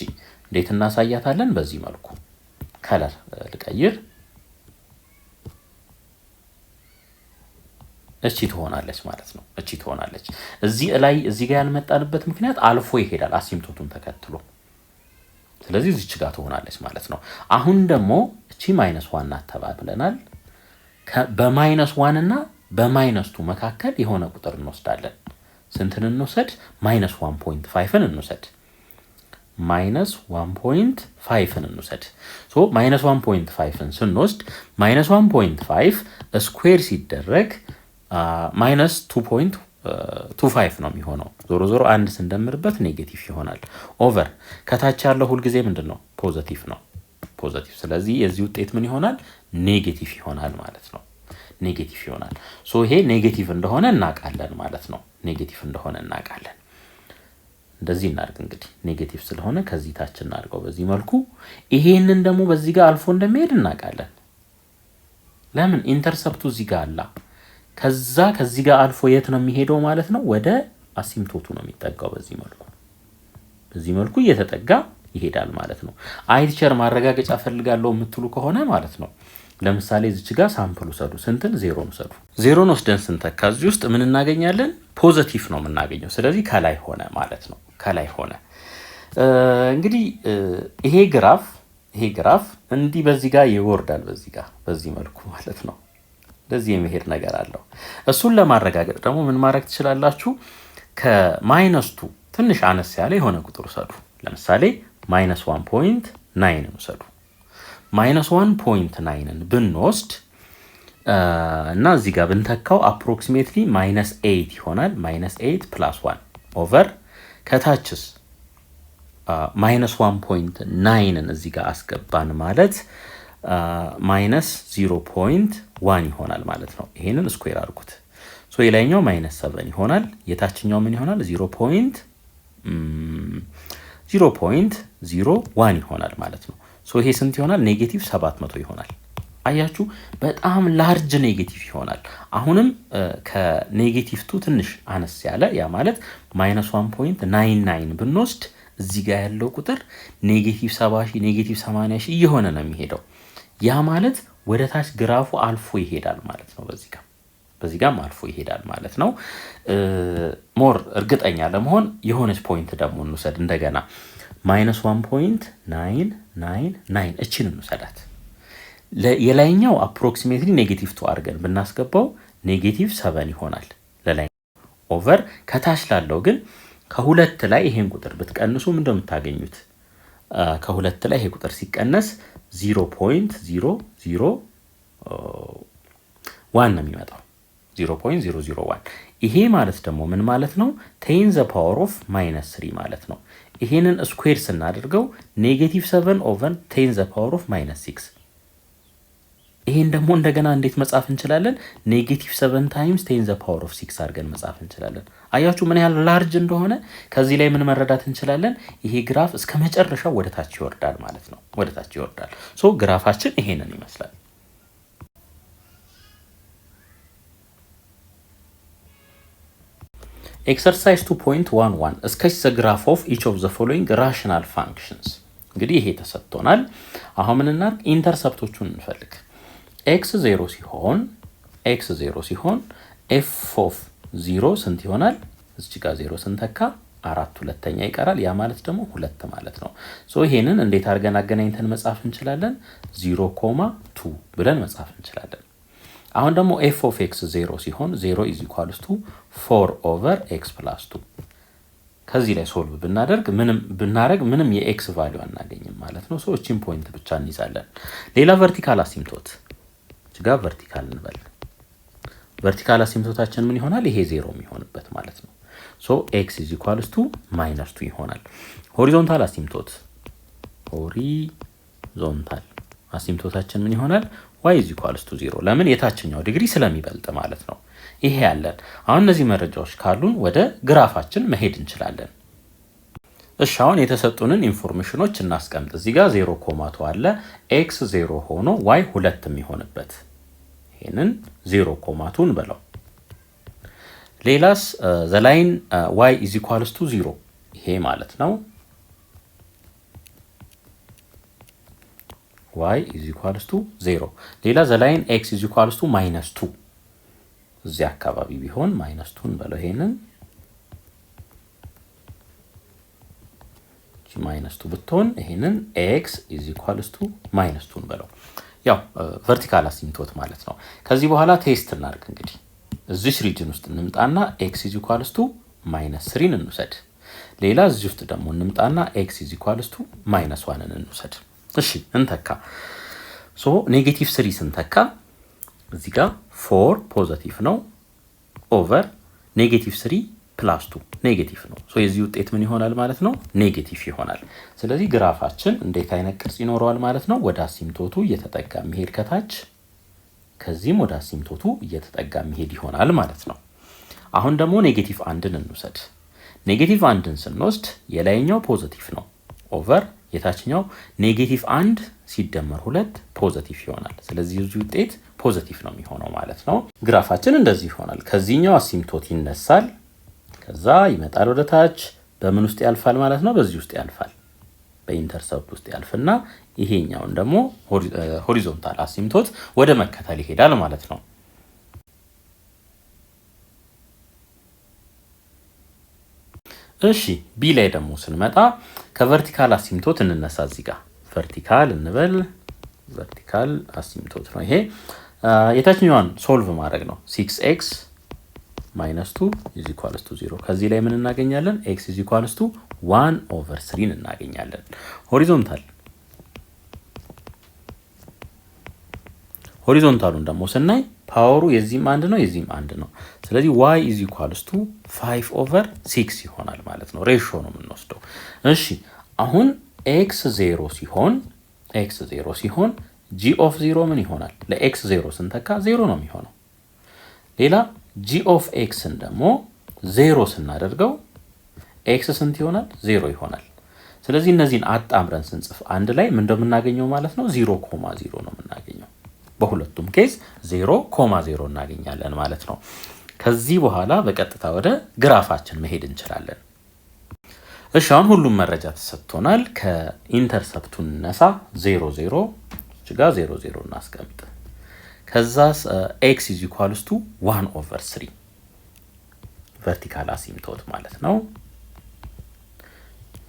እንዴት እናሳያታለን? በዚህ መልኩ ከለር ልቀይር። እቺ ትሆናለች ማለት ነው። እቺ ትሆናለች። እዚህ ጋር ያልመጣንበት ምክንያት አልፎ ይሄዳል አሲምቶቱን ተከትሎ። ስለዚህ እዚች ጋር ትሆናለች ማለት ነው። አሁን ደግሞ እቺ -1 ናት ተባብለናል። በ-1 እና በ-2 መካከል የሆነ ቁጥር እንወስዳለን። ስንትን እንውሰድ? -1.5ን እንውሰድ። -1.5ን እንውሰድ። ሶ -1.5ን ስንወስድ -1.5 ስኩዌር ሲደረግ -2.25 ነው የሚሆነው። ዞሮ ዞሮ አንድ ስንደምርበት ኔጌቲቭ ይሆናል ኦቨር። ከታች ያለው ሁልጊዜ ምንድነው? ፖዚቲቭ ነው። ፖዚቲቭ። ስለዚህ የዚህ ውጤት ምን ይሆናል? ኔጌቲቭ ይሆናል ማለት ነው። ኔጌቲቭ ይሆናል። ሶ ይሄ ኔጌቲቭ እንደሆነ እናውቃለን ማለት ነው። ኔጌቲቭ እንደሆነ እናውቃለን። እንደዚህ እናድርግ እንግዲህ። ኔጌቲቭ ስለሆነ ከዚህ ታች እናድርገው በዚህ መልኩ። ይሄንን ደግሞ በዚህ ጋር አልፎ እንደሚሄድ እናውቃለን። ለምን? ኢንተርሰፕቱ እዚህ ጋር አለ። ከዚህ ጋር አልፎ የት ነው የሚሄደው ማለት ነው? ወደ አሲምቶቱ ነው የሚጠጋው። በዚህ መልኩ እየተጠጋ ይሄዳል ማለት ነው። አይ ቲቸር ማረጋገጫ ፈልጋለሁ የምትሉ ከሆነ ማለት ነው ለምሳሌ እዚች ጋር ሳምፕል ውሰዱ። ስንትን? 0 ውሰዱ። 0 ወስደን ስንተካ እዚህ ውስጥ ምን እናገኛለን? ፖዚቲቭ ነው የምናገኘው። ስለዚህ ከላይ ሆነ ማለት ነው። ከላይ ሆነ። እንግዲህ ይሄ ግራፍ እንዲህ በዚህ ጋር ይወርዳል። በዚህ መልኩ ማለት ነው። ለዚህ የመሄድ ነገር አለው። እሱን ለማረጋገጥ ደግሞ ምን ማድረግ ትችላላችሁ? ከ-2 ትንሽ አነስ ያለ የሆነ ቁጥር ውሰዱ። ለምሳሌ -1.9 ውሰዱ። -1.9ን ብንወስድ እና እዚህ ጋር ብንተካው አፕሮክሲሜትሊ -8 ይሆናል። -8 + 1 ኦቨር ከታችስ -1.9ን እዚህ ጋር አስገባን ማለት -0.1 ይሆናል ማለት ነው። ይሄንን ስኩዌር አድርጉት። ሶ የላይኛው -7 ይሆናል። የታችኛው ምን ይሆናል? 0.01 ይሆናል ማለት ነው። ሶ ይሄ ስንት ይሆናል? -700 ይሆናል። አያችሁ? በጣም ላርጅ ኔጌቲቭ ይሆናል። አሁንም ከኔጌቲቭ ትንሽ አነስ ያለ ያ ማለት -1.99 ብንወስድ እዚህ ጋር ያለው ቁጥር -70 -80 እየሆነ ነው የሚሄደው። ያ ማለት ወደ ታች ግራፉ አልፎ ይሄዳል ማለት ነው። በዚህ ጋርም አልፎ ይሄዳል ማለት ነው። ሞር እርግጠኛ ለመሆን የሆነች ፖይንት ደግሞ እንውሰድ እንደገና -1.999 እቺን እንውሰዳት። የላይኛው አፕሮክሲሜትሊ -2 አድርገን ብናስገባው -7 ይሆናል ለላይ ኦቨር። ከታች ላለው ግን ከሁለት ላይ ይሄን ቁጥር ብትቀንሱ ምን እንደምታገኙት? ከሁለት ላይ ይሄ ቁጥር ሲቀነስ 0.001 ነው የሚመጣው። 0.001 ይሄ ማለት ደግሞ ምን ማለት ነው? 10⁻³ ማለት ነው። ይሄንን ስኩዌር ስናደርገው -7 ኦቨር 10⁻⁻6። ይሄን ደግሞ እንደገና እንዴት መጻፍ እንችላለን? -7 ታይምስ 10⁻6 አድርገን መጻፍ እንችላለን። አያችሁ ምን ያህል ላርጅ እንደሆነ። ከዚህ ላይ ምን መረዳት እንችላለን? ይሄ ግራፍ እስከ መጨረሻው ወደ ታች ይወርዳል ማለት ነው። ወደ ታች ይወርዳል። ሶ ግራፋችን ይሄንን ይመስላል። ኤክሰርሳይዝ 2.11 sketch the graph of each of the following rational functions። እንግዲህ ይሄ ተሰጥቶናል። አሁን ምን እናድርግ? ኢንተርሰፕቶቹን እንፈልግ። x 0 ሲሆን f of 0 ስንት ይሆናል? እዚህ ጋር 0 ስንተካ 4 ሁለተኛ ይቀራል። ያ ማለት ደግሞ 2 ማለት ነው። ሶ ይሄንን እንዴት አድርገን አገናኝተን መጻፍ እንችላለን? 0.2 ብለን መጻፍ እንችላለን። አሁን ደግሞ f of x 0 ሲሆን 0 is equals to 4 over x plus 2። ከዚህ ላይ ሶልቭ ምንም የኤክስ ቫልዩ አናገኝም ማለት ነው። ሶ እቺን ፖይንት ብቻ እንይዛለን። ሌላ ቨርቲካል አሲምቶት እዚህ ጋር ቨርቲካል እንበል። ቨርቲካል አሲምቶታችን ምን ይሆናል? ይሄ 0 የሚሆንበት ማለት ነው። ሶ x is equals to -2 ይሆናል። ሆሪዞንታል አሲምቶታችን ምን ይሆናል? y is equals to 0። ለምን? የታችኛው ዲግሪ ስለሚበልጥ ማለት ነው። ይሄ ያለን አሁን እነዚህ መረጃዎች ካሉን ወደ ግራፋችን መሄድ እንችላለን። እሺ አሁን የተሰጡንን ኢንፎርሜሽኖች እናስቀምጥ። እዚህ ጋር 0.2 አለ። x 0 ሆኖ y 2 የሚሆንበት ይሄንን 0.2 እንበለው። ሌላስ the line y is equals to 0 ይሄ ማለት ነው። y is equals to 0። ሌላ the line x is equals to -2 እዚህ አካባቢ ቢሆን -2 እንበለው። ይሄንን -2 ብትሆን ይሄንን x is equals to -2 እንበለው። ያው ቨርቲካል አሲምቶት ማለት ነው። ከዚህ በኋላ ቴስት እናድርግ። እንግዲህ እዚህ ሪጅን ውስጥ እንምጣና x is equals to -3 እንውሰድ። ሌላ እዚህ ውስጥ ደግሞ እንምጣና x is equals to -1 እንውሰድ። እሺ እንተካ። ሶ -3 ስንተካ እዚህ ጋር 4 ፖዚቲቭ ነው ኦቨር -3 + 2 ኔጌቲቭ ነው። ሶ የዚህ ውጤት ምን ይሆናል ማለት ነው? ኔጌቲቭ ይሆናል። ስለዚህ ግራፋችን እንዴት አይነት ቅርጽ ይኖረዋል ማለት ነው? ወደ አሲምቶቱ እየተጠጋ መሄድ ከታች፣ ከዚህም ወደ አሲምቶቱ እየተጠጋ መሄድ ይሆናል ማለት ነው። አሁን ደግሞ -1ን እንውሰድ። -1ን ስንወስድ የላይኛው ፖዚቲቭ ነው ኦቨር የታችኛው -1 ሲደመር 2 ፖዚቲቭ ይሆናል። ስለዚህ የዚህ ውጤት ፖዚቲቭ ነው የሚሆነው ማለት ነው። ግራፋችን እንደዚህ ይሆናል። ከዚህኛው አሲምቶት ይነሳል፣ ከዛ ይመጣል ወደ ታች። በምን ውስጥ ያልፋል ማለት ነው? በዚህ ውስጥ ያልፋል። በኢንተርሰፕት ውስጥ ያልፍና ይሄኛውን ደግሞ ሆሪዞንታል አሲምቶት ወደ መከተል ይሄዳል ማለት ነው። እሺ ቢ ላይ ደግሞ ስንመጣ ከቨርቲካል አሲምቶት እንነሳ። እዚህ ጋር ቨርቲካል እንበል። ቨርቲካል አሲምቶት ነው ይሄ። የታችኛዋን ሶልቭ ማድረግ ነው። 6x -2 is equals to 0። ከዚህ ላይ ምን እናገኛለን? x is equals to 1/3 እናገኛለን። ሆሪዞንታሉን ደግሞ ስናይ ፓወሩ የዚህም አንድ ነው የዚህም አንድ ነው። ስለዚህ y is equals to 5/6 ይሆናል ማለት ነው። ሬሾ ነው የምንወስደው። እሺ አሁን x 0 ሲሆን g of 0 ምን ይሆናል? ለx 0 ስንተካ 0 ነው የሚሆነው። ሌላ g of xን ደግሞ 0 ስናደርገው x ስንት ይሆናል? 0 ይሆናል። ስለዚህ እነዚህን አጣምረን ስንጽፍ አንድ ላይ ምን እንደምናገኘው ማለት ነው 0.0 ነው የምናገኘው። በሁለቱም ኬዝ 0.0 እናገኛለን ማለት ነው። ከዚህ በኋላ በቀጥታ ወደ ግራፋችን መሄድ እንችላለን። እሺ አሁን ሁሉም መረጃ ተሰጥቶናል። ከኢንተርሰፕቱን ነሳ 0 0 ጋር 0 0 እናስቀምጥ። ከዛ x is equals to 1/3 ቨርቲካል አሲምቶት ማለት ነው።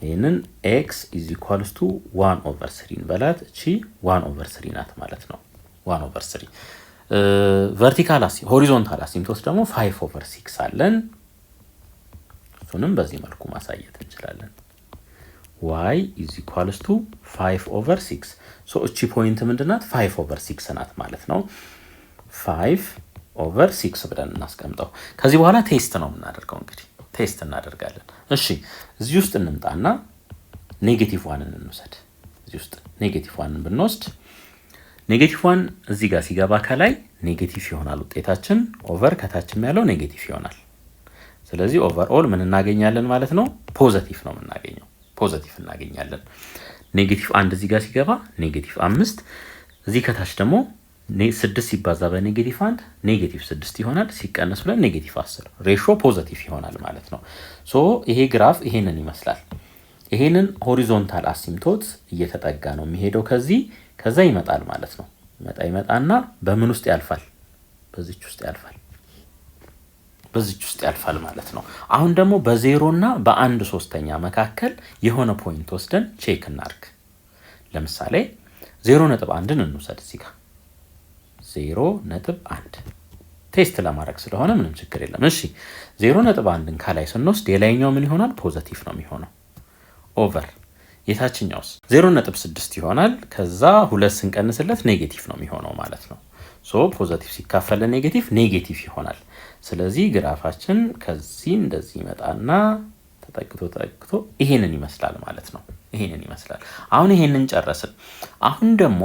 ይሄንን x is equals to 1/3 እንበላት። እቺ 1/3 ናት ማለት ነው። 1/3 ቨርቲካል ሆሪዞንታል አሲምቶት ደግሞ 5/6 አለን። እሱንም በዚህ መልኩ ማሳየት እንችላለን። y is equals to 5/6 ሶ እቺ ፖይንት ምንድናት? 5/6 ናት ማለት ነው። 5/6 ብለን እናስቀምጠው። ከዚህ በኋላ ቴስት ነው የምናደርገው። እንግዲህ ቴስት እናደርጋለን። እሺ እዚህ ውስጥ እንምጣና -1ን እንውሰድ። እዚህ ውስጥ -1ን ብንወስድ -1 እዚህ ጋር ሲገባ ከላይ ኔጌቲቭ ይሆናል ውጤታችን፣ ኦቨር ከታችም ያለው ኔጌቲቭ ይሆናል። ስለዚህ ኦቨርኦል ምን እናገኛለን ማለት ነው? ፖዚቲቭ ነው የምናገኘው። ፖዚቲቭ እናገኛለን። -1 እዚህ ጋር ሲገባ -5፣ እዚህ ከታች ደግሞ 6 ሲባዛ በኔጌቲቭ 1 ኔጌቲቭ 6 ይሆናል። ሲቀነስ 2 ኔጌቲቭ 10 ሬሾ ፖዚቲቭ ይሆናል ማለት ነው። ሶ ይሄ ግራፍ ይሄንን ይመስላል። ይሄንን ሆሪዞንታል አሲምቶት እየተጠጋ ነው የሚሄደው ከዛ ይመጣል ማለት ነው። ይመጣና በምን ውስጥ ያልፋል? በዚች ውስጥ ያልፋል ማለት ነው። አሁን ደግሞ በ0 እና በ1 ሶስተኛ መካከል የሆነ ፖይንት ወስደን ቼክ እናርግ። ለምሳሌ 0.1ን እንውሰድ እዚህ ጋር 0.1 ቴስት ለማድረግ ስለሆነ ምንም ችግር የለም። እሺ 0.1ን ከላይ ስንወስድ የላይኛው ምን ይሆናል? ፖዚቲቭ ነው የሚሆነው። ኦቨር የታችኛውስ 0.6 ይሆናል። ከዛ 2 ስንቀንስለት ኔጌቲቭ ነው የሚሆነው ማለት ነው። ሶ ፖዚቲቭ ሲካፈል ኔጌቲቭ ይሆናል። ስለዚህ ግራፋችን ከዚህ እንደዚህ ይመጣና ተጠግቶ ይሄንን ይመስላል ማለት ነው። ይሄንን ይመስላል። አሁን ይሄንን ጨረስን። አሁን ደግሞ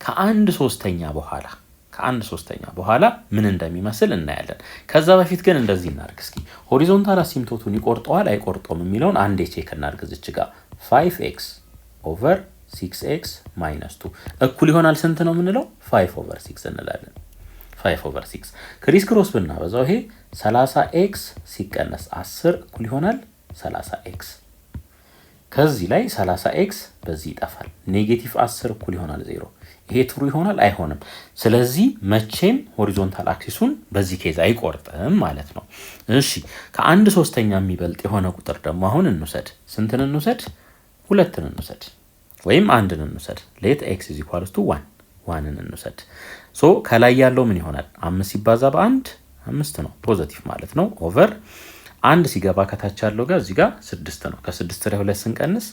ከአንድ ሶስተኛ በኋላ ምን እንደሚመስል እናያለን። ከዛ በፊት ግን እንደዚህ እናርግ እስኪ። ሆሪዞንታል አሲምቶቱን ይቆርጠዋል አይቆርጠውም የሚለውን አንዴ ቼክ እናርግ። እዚች ጋር 5x ኦቨር 6x ማይነስ 2 እኩል ይሆናል ስንት ነው የምንለው? 5 ኦቨር 6 እንላለን። 5 ኦቨር 6 ክሪስ ክሮስ ብናበዛው ይሄ 30x ሲቀነስ 10 እኩል ይሆናል 30x። ከዚህ ላይ 30x በዚህ ይጠፋል። ኔጌቲቭ 10 እኩል ይሆናል 0። ይሄ ትሩ ይሆናል አይሆንም። ስለዚህ መቼም ሆሪዞንታል አክሲሱን በዚህ ኬዝ አይቆርጥም ማለት ነው። እሺ ከአንድ ሶስተኛ የሚበልጥ የሆነ ቁጥር ደግሞ አሁን እንውሰድ። ስንትን እንውሰድ? 2ን እንውሰድ ወይም 1ን እንውሰድ። ሌት x is equals to 1ን እንውሰድ። ሶ ከላይ ያለው ምን ይሆናል? 5 ሲባዛ በ1 5 ነው፣ ፖዚቲቭ ማለት ነው። ኦቨር 1 ሲገባ ከታች ያለው ጋር እዚህ ጋር 6 ነው። ከ6 ላይ 2 ስንቀንስ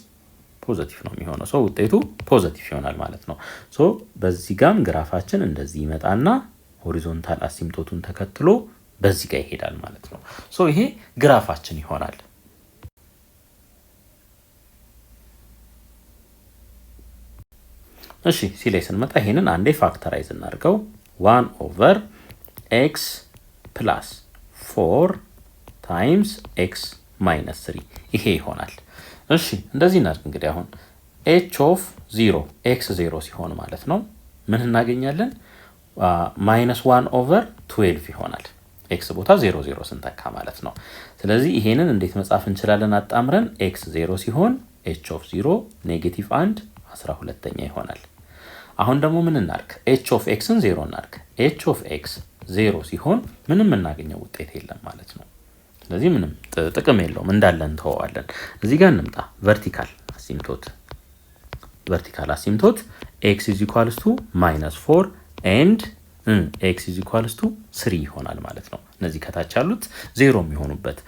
ፖዚቲቭ ነው የሚሆነው። ሶ ውጤቱ ፖዚቲቭ ይሆናል ማለት ነው። ሶ በዚህ ጋም ግራፋችን እንደዚህ ይመጣና ሆሪዞንታል አሲምቶቱን ተከትሎ በዚህ ጋር ይሄዳል ማለት ነው። ሶ ይሄ ግራፋችን ይሆናል። እሺ ሲላይ ስንመጣ ይሄንን አንዴ ፋክተራይዝ እናድርገው። 1 ኦቨር x ፕላስ 4 ታይምስ x ማይነስ 3 ይሄ ይሆናል። እሺ እንደዚህ እናድርግ እንግዲህ አሁን h ኦፍ 0 x 0 ሲሆን ማለት ነው ምን እናገኛለን? ማይነስ 1 ኦቨር 12 ይሆናል። x ቦታ 0 0 ስንተካ ማለት ነው። ስለዚህ ይሄንን እንዴት መጻፍ እንችላለን? አጣምረን x 0 ሲሆን h ኦፍ 0 ኔጌቲቭ 1 12ኛ ይሆናል። አሁን ደግሞ ምን እናርግ? h ኦፍ xን 0 እናርግ። h ኦፍ x 0 ሲሆን ምንም እናገኘው ውጤት የለም ማለት ነው። ስለዚህ ምንም ጥቅም የለውም እንዳለ እንተዋለን። እዚህ ጋር እንምጣ። ቨርቲካል አሲምቶት x is equals to -4 and x is equals to 3 ይሆናል ማለት ነው። እነዚህ ከታች ያሉት 0 የሚሆኑበት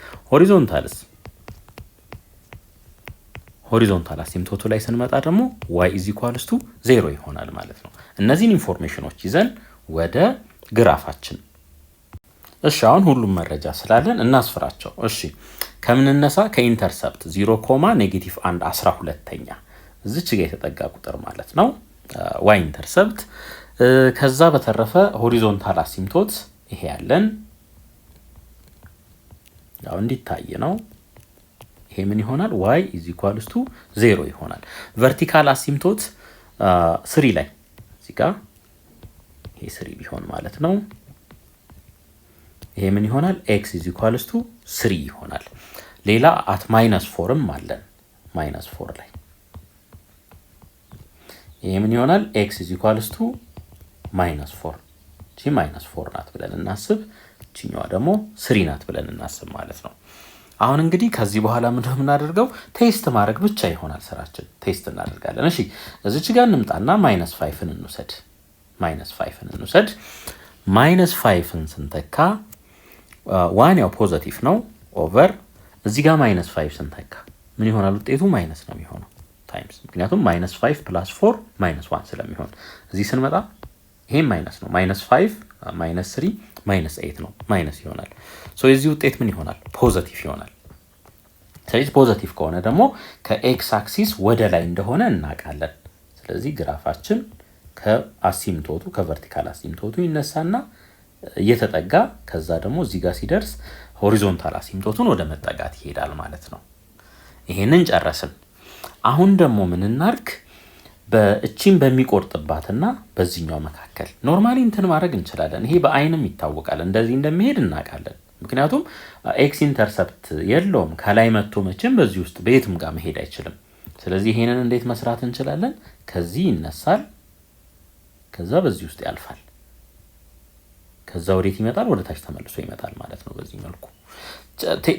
ሆሪዞንታል አሲምቶቱ ላይ ስንመጣ ደግሞ y is equals to 0 ይሆናል ማለት ነው። እነዚህን ኢንፎርሜሽኖች ይዘን ወደ ግራፋችን እሺ አሁን ሁሉም መረጃ ስላለን እናስፍራቸው። እሺ ከምንነሳ ከኢንተርሰፕት 0 ኔጌቲቭ 1 12ኛ እዚች ጋር የተጠጋ ቁጥር ማለት ነው y ኢንተርሰፕት። ከዛ በተረፈ ሆሪዞንታል አሲምቶት ይሄ ያለን ያው እንዲታይ ነው። ይሄ ምን ይሆናል? y is equals to 0 ይሆናል። ቨርቲካል አሲምቶት 3 ላይ እዚህ ጋር ይሄ 3 ቢሆን ማለት ነው ይሄ ምን ይሆናል? x is equals to 3 ይሆናል። ሌላ at -4ም አለን -4 ላይ ይሄ ምን ይሆናል? x is equals to -4 እቺ -4 ናት ብለን እናስብ። እቺኛዋ ደግሞ 3 ናት ብለን እናስብ ማለት ነው። አሁን እንግዲህ ከዚህ በኋላ ምንድነው የምናደርገው? ቴስት ማድረግ ብቻ ይሆናል ስራችን። ቴስት እናደርጋለን። እሺ እዚች ጋር እንምጣና -5ን እንውሰድ። -5ን ስንተካ 1 ያው ፖዚቲቭ ነው ኦቨር እዚህ ጋር -5 ስንተካ ምን ይሆናል? ውጤቱ ማይነስ ነው የሚሆነው ታይምስ፣ ምክንያቱም -5 + 4 -1 ስለሚሆን እዚህ ስንመጣ ይሄ ማይነስ ነው። -5 -3 -8 ነው ማይነስ ይሆናል። ሶ የዚህ ውጤት ምን ይሆናል? ፖዚቲቭ ይሆናል። ስለዚህ ፖዚቲቭ ከሆነ ደግሞ ከኤክስ አክሲስ ወደ ላይ እንደሆነ እናውቃለን። ስለዚህ ግራፋችን ከአሲምቶቱ ከቨርቲካል አሲምቶቱ ይነሳና እየተጠጋ ከዛ ደግሞ እዚህ ጋር ሲደርስ ሆሪዞንታል አሲምቶቱን ወደ መጠጋት ይሄዳል ማለት ነው። ይሄንን ጨረስን። አሁን ደግሞ ምን እናርግ? በእቺን በሚቆርጥባትና በዚህኛው መካከል ኖርማሊ እንትን ማድረግ እንችላለን። ይሄ በአይንም ይታወቃል፣ እንደዚህ እንደሚሄድ እናውቃለን። ምክንያቱም ኤክስ ኢንተርሰፕት የለውም። ከላይ መጥቶ መቼም በዚህ ውስጥ በየትም ጋር መሄድ አይችልም። ስለዚህ ይሄንን እንዴት መስራት እንችላለን? ከዚህ ይነሳል፣ ከዛ በዚህ ውስጥ ያልፋል፣ ከዛ ወዴት ይመጣል? ወደ ታች ተመልሶ ይመጣል ማለት ነው። በዚህ መልኩ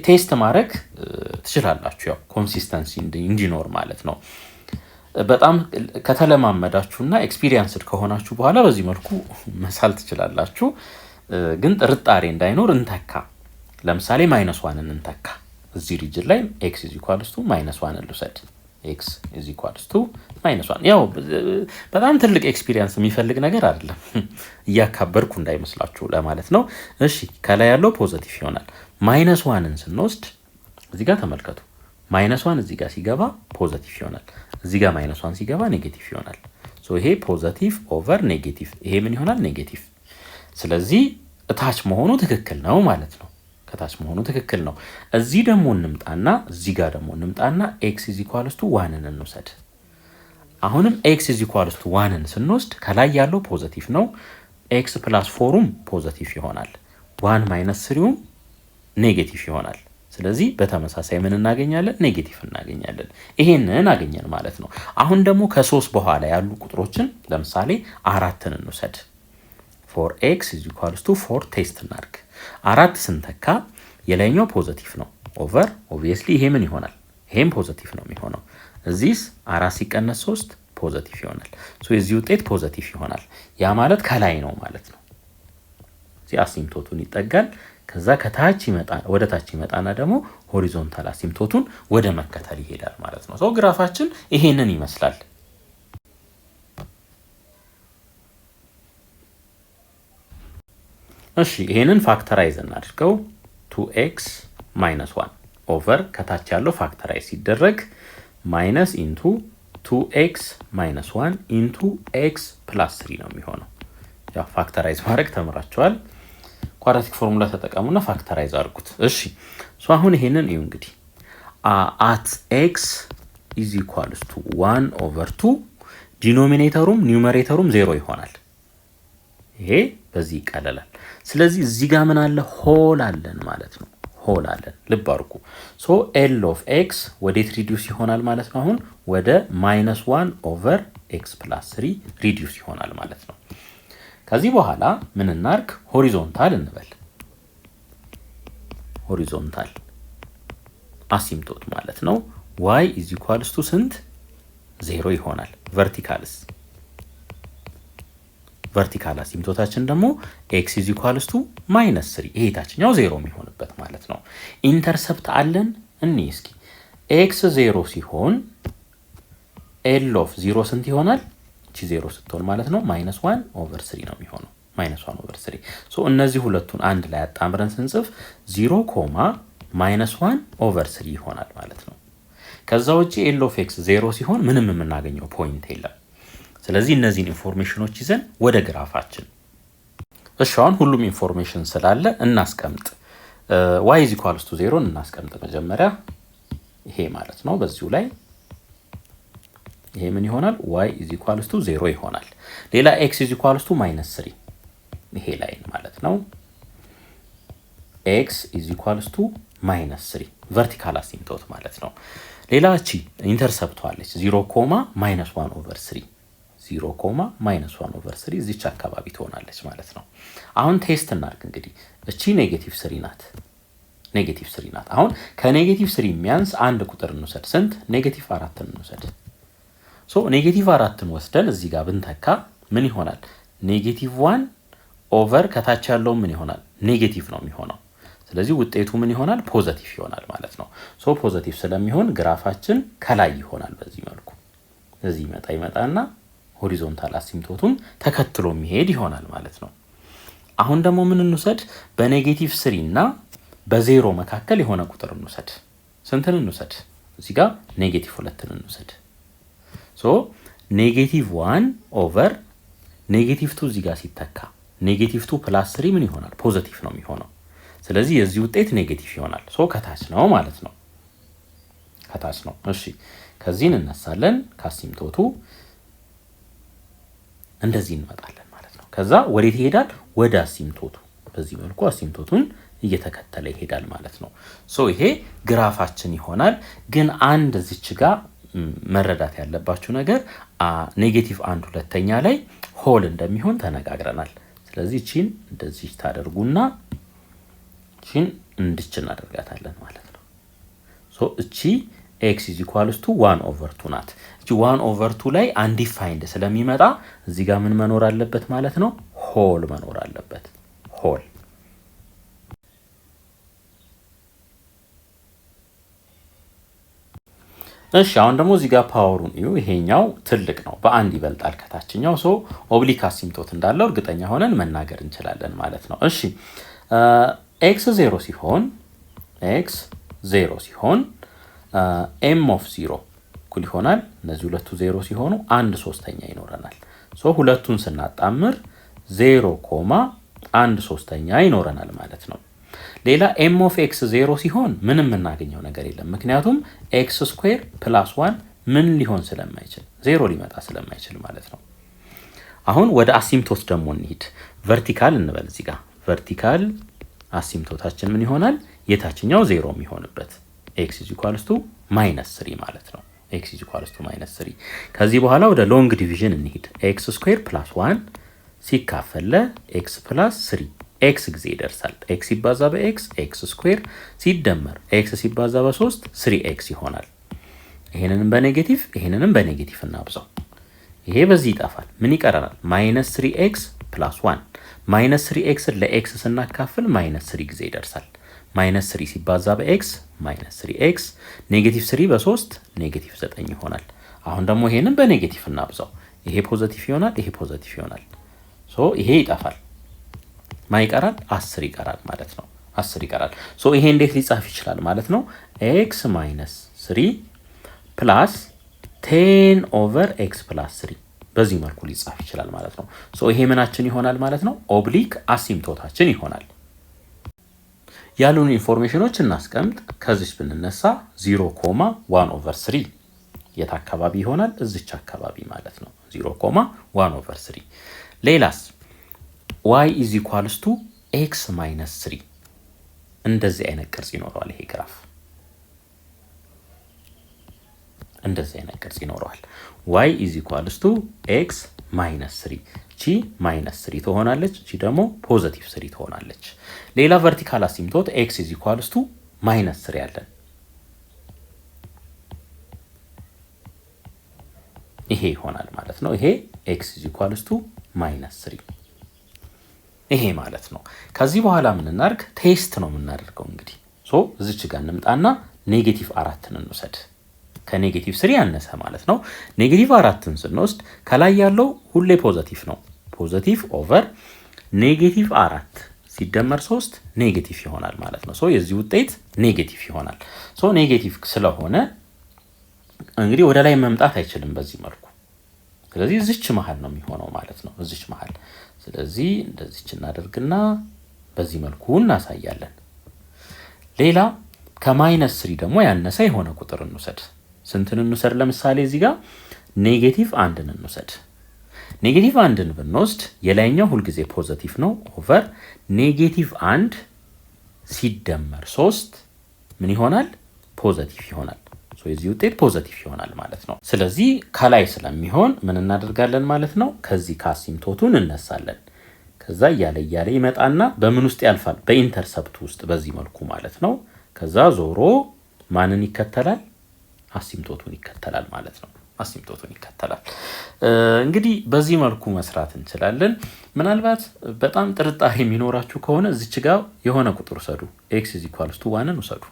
ቴስት ማድረግ ትችላላችሁ፣ ያው ኮንሲስተንሲ እንዲኖር ማለት ነው። በጣም ከተለማመዳችሁና ኤክስፒሪየንስድ ከሆናችሁ በኋላ በዚህ መልኩ መሳል ትችላላችሁ። ግን ጥርጣሬ እንዳይኖር እንተካ። ለምሳሌ -1ን እንተካ። እዚህ ሪጅን ላይ ኤክስ ኢዝ ኢኳልስ ቱ -1 ልውሰድ። ኤክስ ኢዝ ኢኳልስ ቱ -1። ያው በጣም ትልቅ ኤክስፒሪየንስ የሚፈልግ ነገር አይደለም፣ እያካበርኩ እንዳይመስላችሁ ለማለት ነው። እሺ ከላይ ያለው ፖዚቲቭ ይሆናል። -1ን ስንወስድ እዚህ ጋር ተመልከቱ። -1 እዚህ ጋር ሲገባ ፖዚቲቭ ይሆናል፣ እዚህ ጋር -1 ሲገባ ኔጌቲቭ ይሆናል። ሶ ይሄ ፖዚቲቭ ኦቨር ኔጌቲቭ፣ ይሄ ምን ይሆናል? ኔጌቲቭ። ስለዚህ እታች መሆኑ ትክክል ነው ማለት ነው። ከታች መሆኑ ትክክል ነው። እዚህ ደግሞ እንምጣና እዚህ ጋር ደግሞ እንምጣና ኤክስ ኢዝ ኢኳልስ ቱ 1ን እንውሰድ። አሁንም ኤክስ ኢዝ ኢኳልስ ቱ 1ን ስንወስድ ከላይ ያለው ፖዚቲቭ ነው። ኤክስ ፕላስ 4ም ፖዚቲቭ ይሆናል። 1 ማይነስ 3ም ኔጌቲቭ ይሆናል። ስለዚህ በተመሳሳይ ምን እናገኛለን? ኔጌቲቭ እናገኛለን። ይሄንን አገኘን ማለት ነው። አሁን ደግሞ ከ3 በኋላ ያሉ ቁጥሮችን ለምሳሌ 4ን እንውሰድ። ፎር ኤክስ ኢዝ ኢኳልስ ቱ 4 ቴስት እናድርግ። 4 ስንተካ የላይኛው ፖዚቲቭ ነው ኦቨር ኦብቪየስሊ ይሄ ምን ይሆናል? ይሄም ፖዚቲቭ ነው የሚሆነው። እዚህስ 4 ሲቀነስ 3 ፖዚቲቭ ይሆናል። ሶ የዚህ ውጤት ፖዚቲቭ ይሆናል። ያ ማለት ከላይ ነው ማለት ነው። እዚህ አሲምቶቱን ይጠጋል። ከዛ ከታች ይመጣል፣ ወደ ታች ይመጣና ደግሞ ሆሪዞንታል አሲምቶቱን ወደ መከተል ይሄዳል ማለት ነው። ሶ ግራፋችን ይሄንን ይመስላል። እሺ ይሄንን ፋክተራይዝ እናድርገው። 2x - 1 ኦቨር ከታች ያለው ፋክተራይዝ ሲደረግ ማይነስ ኢንቱ 2x - 1 ኢንቱ x + 3 ነው የሚሆነው። ያው ፋክተራይዝ ማድረግ ተምራችኋል። ኳድራቲክ ፎርሙላ ተጠቀሙና ፋክተራይዝ አድርጉት። እሺ ሶ አሁን ይሄንን እዩ እንግዲህ at x is equals to 1 over 2 ዲኖሚኔተሩም ኒውመሬተሩም 0 ይሆናል። ይሄ በዚህ ይቀለላል። ስለዚህ እዚህ ጋር ምን አለ? ሆል አለን ማለት ነው። ሆል አለን። ልብ አድርጉ። ሶ l of x ወዴት ሪዲዩስ ይሆናል ማለት ነው? አሁን ወደ -1 over x + 3 ሪዲዩስ ይሆናል ማለት ነው። ከዚህ በኋላ ምን እናርግ? ሆሪዞንታል እንበል። ሆሪዞንታል አሲምቶት ማለት ነው። y is equals to ስንት? 0 ይሆናል። ቨርቲካልስ ቨርቲካል አሲምቶታችን ደግሞ x is equals to -3 ይሄ ታችኛው 0 የሚሆንበት ማለት ነው። ኢንተርሰፕት አለን እኔ እስኪ x 0 ሲሆን l of 0 ስንት ይሆናል? እቺ 0 ስትሆን ማለት ነው -1 over 3 ነው የሚሆነው። -1 over 3 ሶ እነዚህ ሁለቱን አንድ ላይ አጣምረን ስንጽፍ 0, -1 over 3 ይሆናል ማለት ነው። ከዛ ውጪ l of x 0 ሲሆን ምንም የምናገኘው ፖይንት የለም። ስለዚህ እነዚህን ኢንፎርሜሽኖች ይዘን ወደ ግራፋችን እሺ አሁን ሁሉም ኢንፎርሜሽን ስላለ እናስቀምጥ። y is equals to 0 እናስቀምጥ መጀመሪያ። ይሄ ማለት ነው በዚሁ ላይ ይሄ ምን ይሆናል? y is equals to 0 ይሆናል። ሌላ x is equals to -3 ይሄ ላይ ማለት ነው። x is equals to -3 ቨርቲካል አሲምቶት ማለት ነው። ሌላ እቺ ኢንተርሰፕቷለች 0, -1 over 3 0, -1 over 3 እዚች አካባቢ ትሆናለች ማለት ነው። አሁን ቴስት እናድርግ እንግዲህ። እቺ -3 ናት። -3 ናት። አሁን ከ-3 የሚያንስ አንድ ቁጥር እንውሰድ። ስንት? -4 እንውሰድ። ሶ -4ን ወስደን እዚህ ጋር ብንተካ ምን ይሆናል? -1 ኦቨር ከታች ያለው ምን ይሆናል? ኔጌቲቭ ነው የሚሆነው። ስለዚህ ውጤቱ ምን ይሆናል? ፖዚቲቭ ይሆናል ማለት ነው። ሶ ፖዚቲቭ ስለሚሆን ግራፋችን ከላይ ይሆናል በዚህ መልኩ። እዚህ ይመጣና ሆሪዞንታል አሲምቶቱን ተከትሎ የሚሄድ ይሆናል ማለት ነው። አሁን ደግሞ ምን እንውሰድ? በ-3 እና በ0 መካከል የሆነ ቁጥር እንውሰድ። ስንትን እንውሰድ? እዚህ ጋር -2ን እንውሰድ። ሶ -1 ኦቨር -2 እዚህ ጋር ሲተካ -2 + 3 ምን ይሆናል? ፖዚቲቭ ነው የሚሆነው። ስለዚህ የዚህ ውጤት ኔጌቲቭ ይሆናል። ሶ ከታች ነው ማለት ነው። ከታች ነው። እሺ ከዚህ እንነሳለን። ከአሲምቶቱ እንደዚህ እንመጣለን ማለት ነው። ከዛ ወዴት ይሄዳል? ወደ አሲምቶቱ። በዚህ መልኩ አሲምቶቱን እየተከተለ ይሄዳል ማለት ነው። ሶ ይሄ ግራፋችን ይሆናል። ግን አንድ እዚች ጋር መረዳት ያለባችሁ ነገር ኔጌቲቭ 1/2 ላይ ሆል እንደሚሆን ተነጋግረናል። ስለዚህ እቺን እንደዚህ ታደርጉና እቺን እንድች እናደርጋታለን ማለት ነው። ሶ እቺ x = 1/2 ናት። እቺ 1/2 ላይ አንዲፋይንድ ስለሚመጣ እዚህ ጋር ምን መኖር አለበት ማለት ነው? ሆል መኖር አለበት። ሆል እሺ አሁን ደግሞ እዚህ ጋር ፓወሩን እዩ። ይሄኛው ትልቅ ነው፣ በአንድ ይበልጣል ከታችኛው። ሶ ኦብሊክ አሲምቶት እንዳለው እርግጠኛ ሆነን መናገር እንችላለን ማለት ነው። እሺ x 0 ሲሆን m of 0 እኩል ይሆናል። እነዚህ ሁለቱ 0 ሲሆኑ 1/3 ይኖረናል። ሶ ሁለቱን ስናጣምር 0.1/3 ይኖረናል ማለት ነው። ሌላ m of x 0 ሲሆን ምንም የምናገኘው ነገር የለም። ምክንያቱም x² + 1 ምን ሊሆን ስለማይችል 0 ሊመጣ ስለማይችል ማለት ነው። አሁን ወደ አሲምቶት ደግሞ እንሂድ። ቨርቲካል እንበል። እዚህ ጋር ቨርቲካል አሲምቶታችን ምን ይሆናል? የታችኛው 0 የሚሆንበት x = -3 ማለት ነው። x = -3። ከዚህ በኋላ ወደ ሎንግ ዲቪዥን እንሂድ። x² + 1 ሲካፈል x + 3 x ጊዜ ይደርሳል። x ሲባዛ በx x² ሲደመር x ሲባዛ በ3 3x ይሆናል። ይሄንንም በኔጌቲቭ እናብዛው። ይሄ በዚህ ይጣፋል። ምን ይቀረናል? -3x + 1 -3x ለx ስናካፍል -3 ጊዜ ይደርሳል። -3 ሲባዛ በx -3x -3 በ3 -9 ይሆናል። አሁን ደግሞ ይሄንን በኔጌቲቭ እናብዛው። ይሄ ፖዚቲቭ ይሆናል፣ ይሄ ፖዚቲቭ ይሆናል። ሶ ይሄ ይጣፋል። ማይቀራል 10 ይቀራል ማለት ነው። 10 ይቀራል። ሶ ይሄ እንዴት ሊጻፍ ይችላል ማለት ነው? x - 3 + 10/x + 3 በዚህ መልኩ ሊጻፍ ይችላል ማለት ነው። ሶ ይሄ ምናችን ይሆናል ማለት ነው? ኦብሊክ አሲምቶታችን ይሆናል። ያሉን ኢንፎርሜሽኖች እናስቀምጥ። ከዚህ ብንነሳ 0.1/3 የት አካባቢ ይሆናል? እዚች አካባቢ ማለት ነው። 0.1/3 ሌላስ y = x - 3 እንደዚህ አይነት ቅርጽ ይኖረዋል። ይሄ ግራፍ እንደዚህ አይነት ቅርጽ ይኖረዋል። y = x - 3 ቺ -3 ትሆናለች፣ ቺ ደግሞ ፖዚቲቭ 3 ትሆናለች። ሌላ ቨርቲካል አሲምቶት x = -3 ያለን ይሄ ይሆናል ማለት ነው። ይሄ x = -3 ይሄ ማለት ነው። ከዚህ በኋላ ምን እናርግ? ቴስት ነው የምናደርገው። እንግዲህ ሶ እዚች ጋር እንምጣና -4ን እንውሰድ። ከኔጌቲቭ 3 ያነሰ ማለት ነው። -4ን ስንወስድ ከላይ ያለው ሁሌ ፖዚቲቭ ነው። ፖዚቲቭ ኦቨር -4 ሲደመር 3 ኔጌቲቭ ይሆናል ማለት ነው። ሶ የዚህ ውጤት ኔጌቲቭ ይሆናል። ሶ ኔጌቲቭ ስለሆነ እንግዲህ ወደ ላይ መምጣት አይችልም በዚህ መልኩ። ስለዚህ እዚች መሃል ነው የሚሆነው ማለት ነው። እዚች መሃል። ስለዚህ እንደዚች እናደርግና በዚህ መልኩ እናሳያለን። ሌላ ከ-3 ደግሞ ያነሰ የሆነ ቁጥር እንውሰድ። ስንትን እንውሰድ? ለምሳሌ እዚህ ጋር -1ን እንውሰድ። -1ን ብንወስድ የላይኛው ሁልጊዜ ፖዚቲቭ ነው ኦቨር -1 ሲደመር 3 ምን ይሆናል? ፖዚቲቭ ይሆናል። ሶ የዚህ ውጤት ፖዚቲቭ ይሆናል ማለት ነው። ስለዚህ ከላይ ስለሚሆን ምን እናደርጋለን ማለት ነው? ከዚህ ከአሲምቶቱን እነሳለን። ከዛ እያለ ይመጣና በምን ውስጥ ያልፋል? በኢንተርሰፕት ውስጥ በዚህ መልኩ ማለት ነው። ከዛ ዞሮ ማንን ይከተላል? አሲምቶቱን ይከተላል ማለት ነው። አሲምቶቱን ይከተላል። እንግዲህ በዚህ መልኩ መስራት እንችላለን። ምናልባት በጣም ጥርጣሬ የሚኖራችሁ ከሆነ እዚች ጋር የሆነ ቁጥር ውሰዱ። x = 1ን ውሰዱ።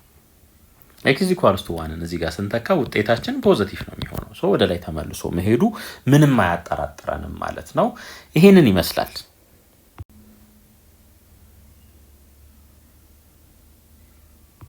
x = 1ን እዚህ ጋር ስንተካ ውጤታችን ፖዚቲቭ ነው የሚሆነው። ሶ ወደ ላይ ተመልሶ መሄዱ ምንም አያጠራጥረንም ማለት ነው። ይሄንን ይመስላል።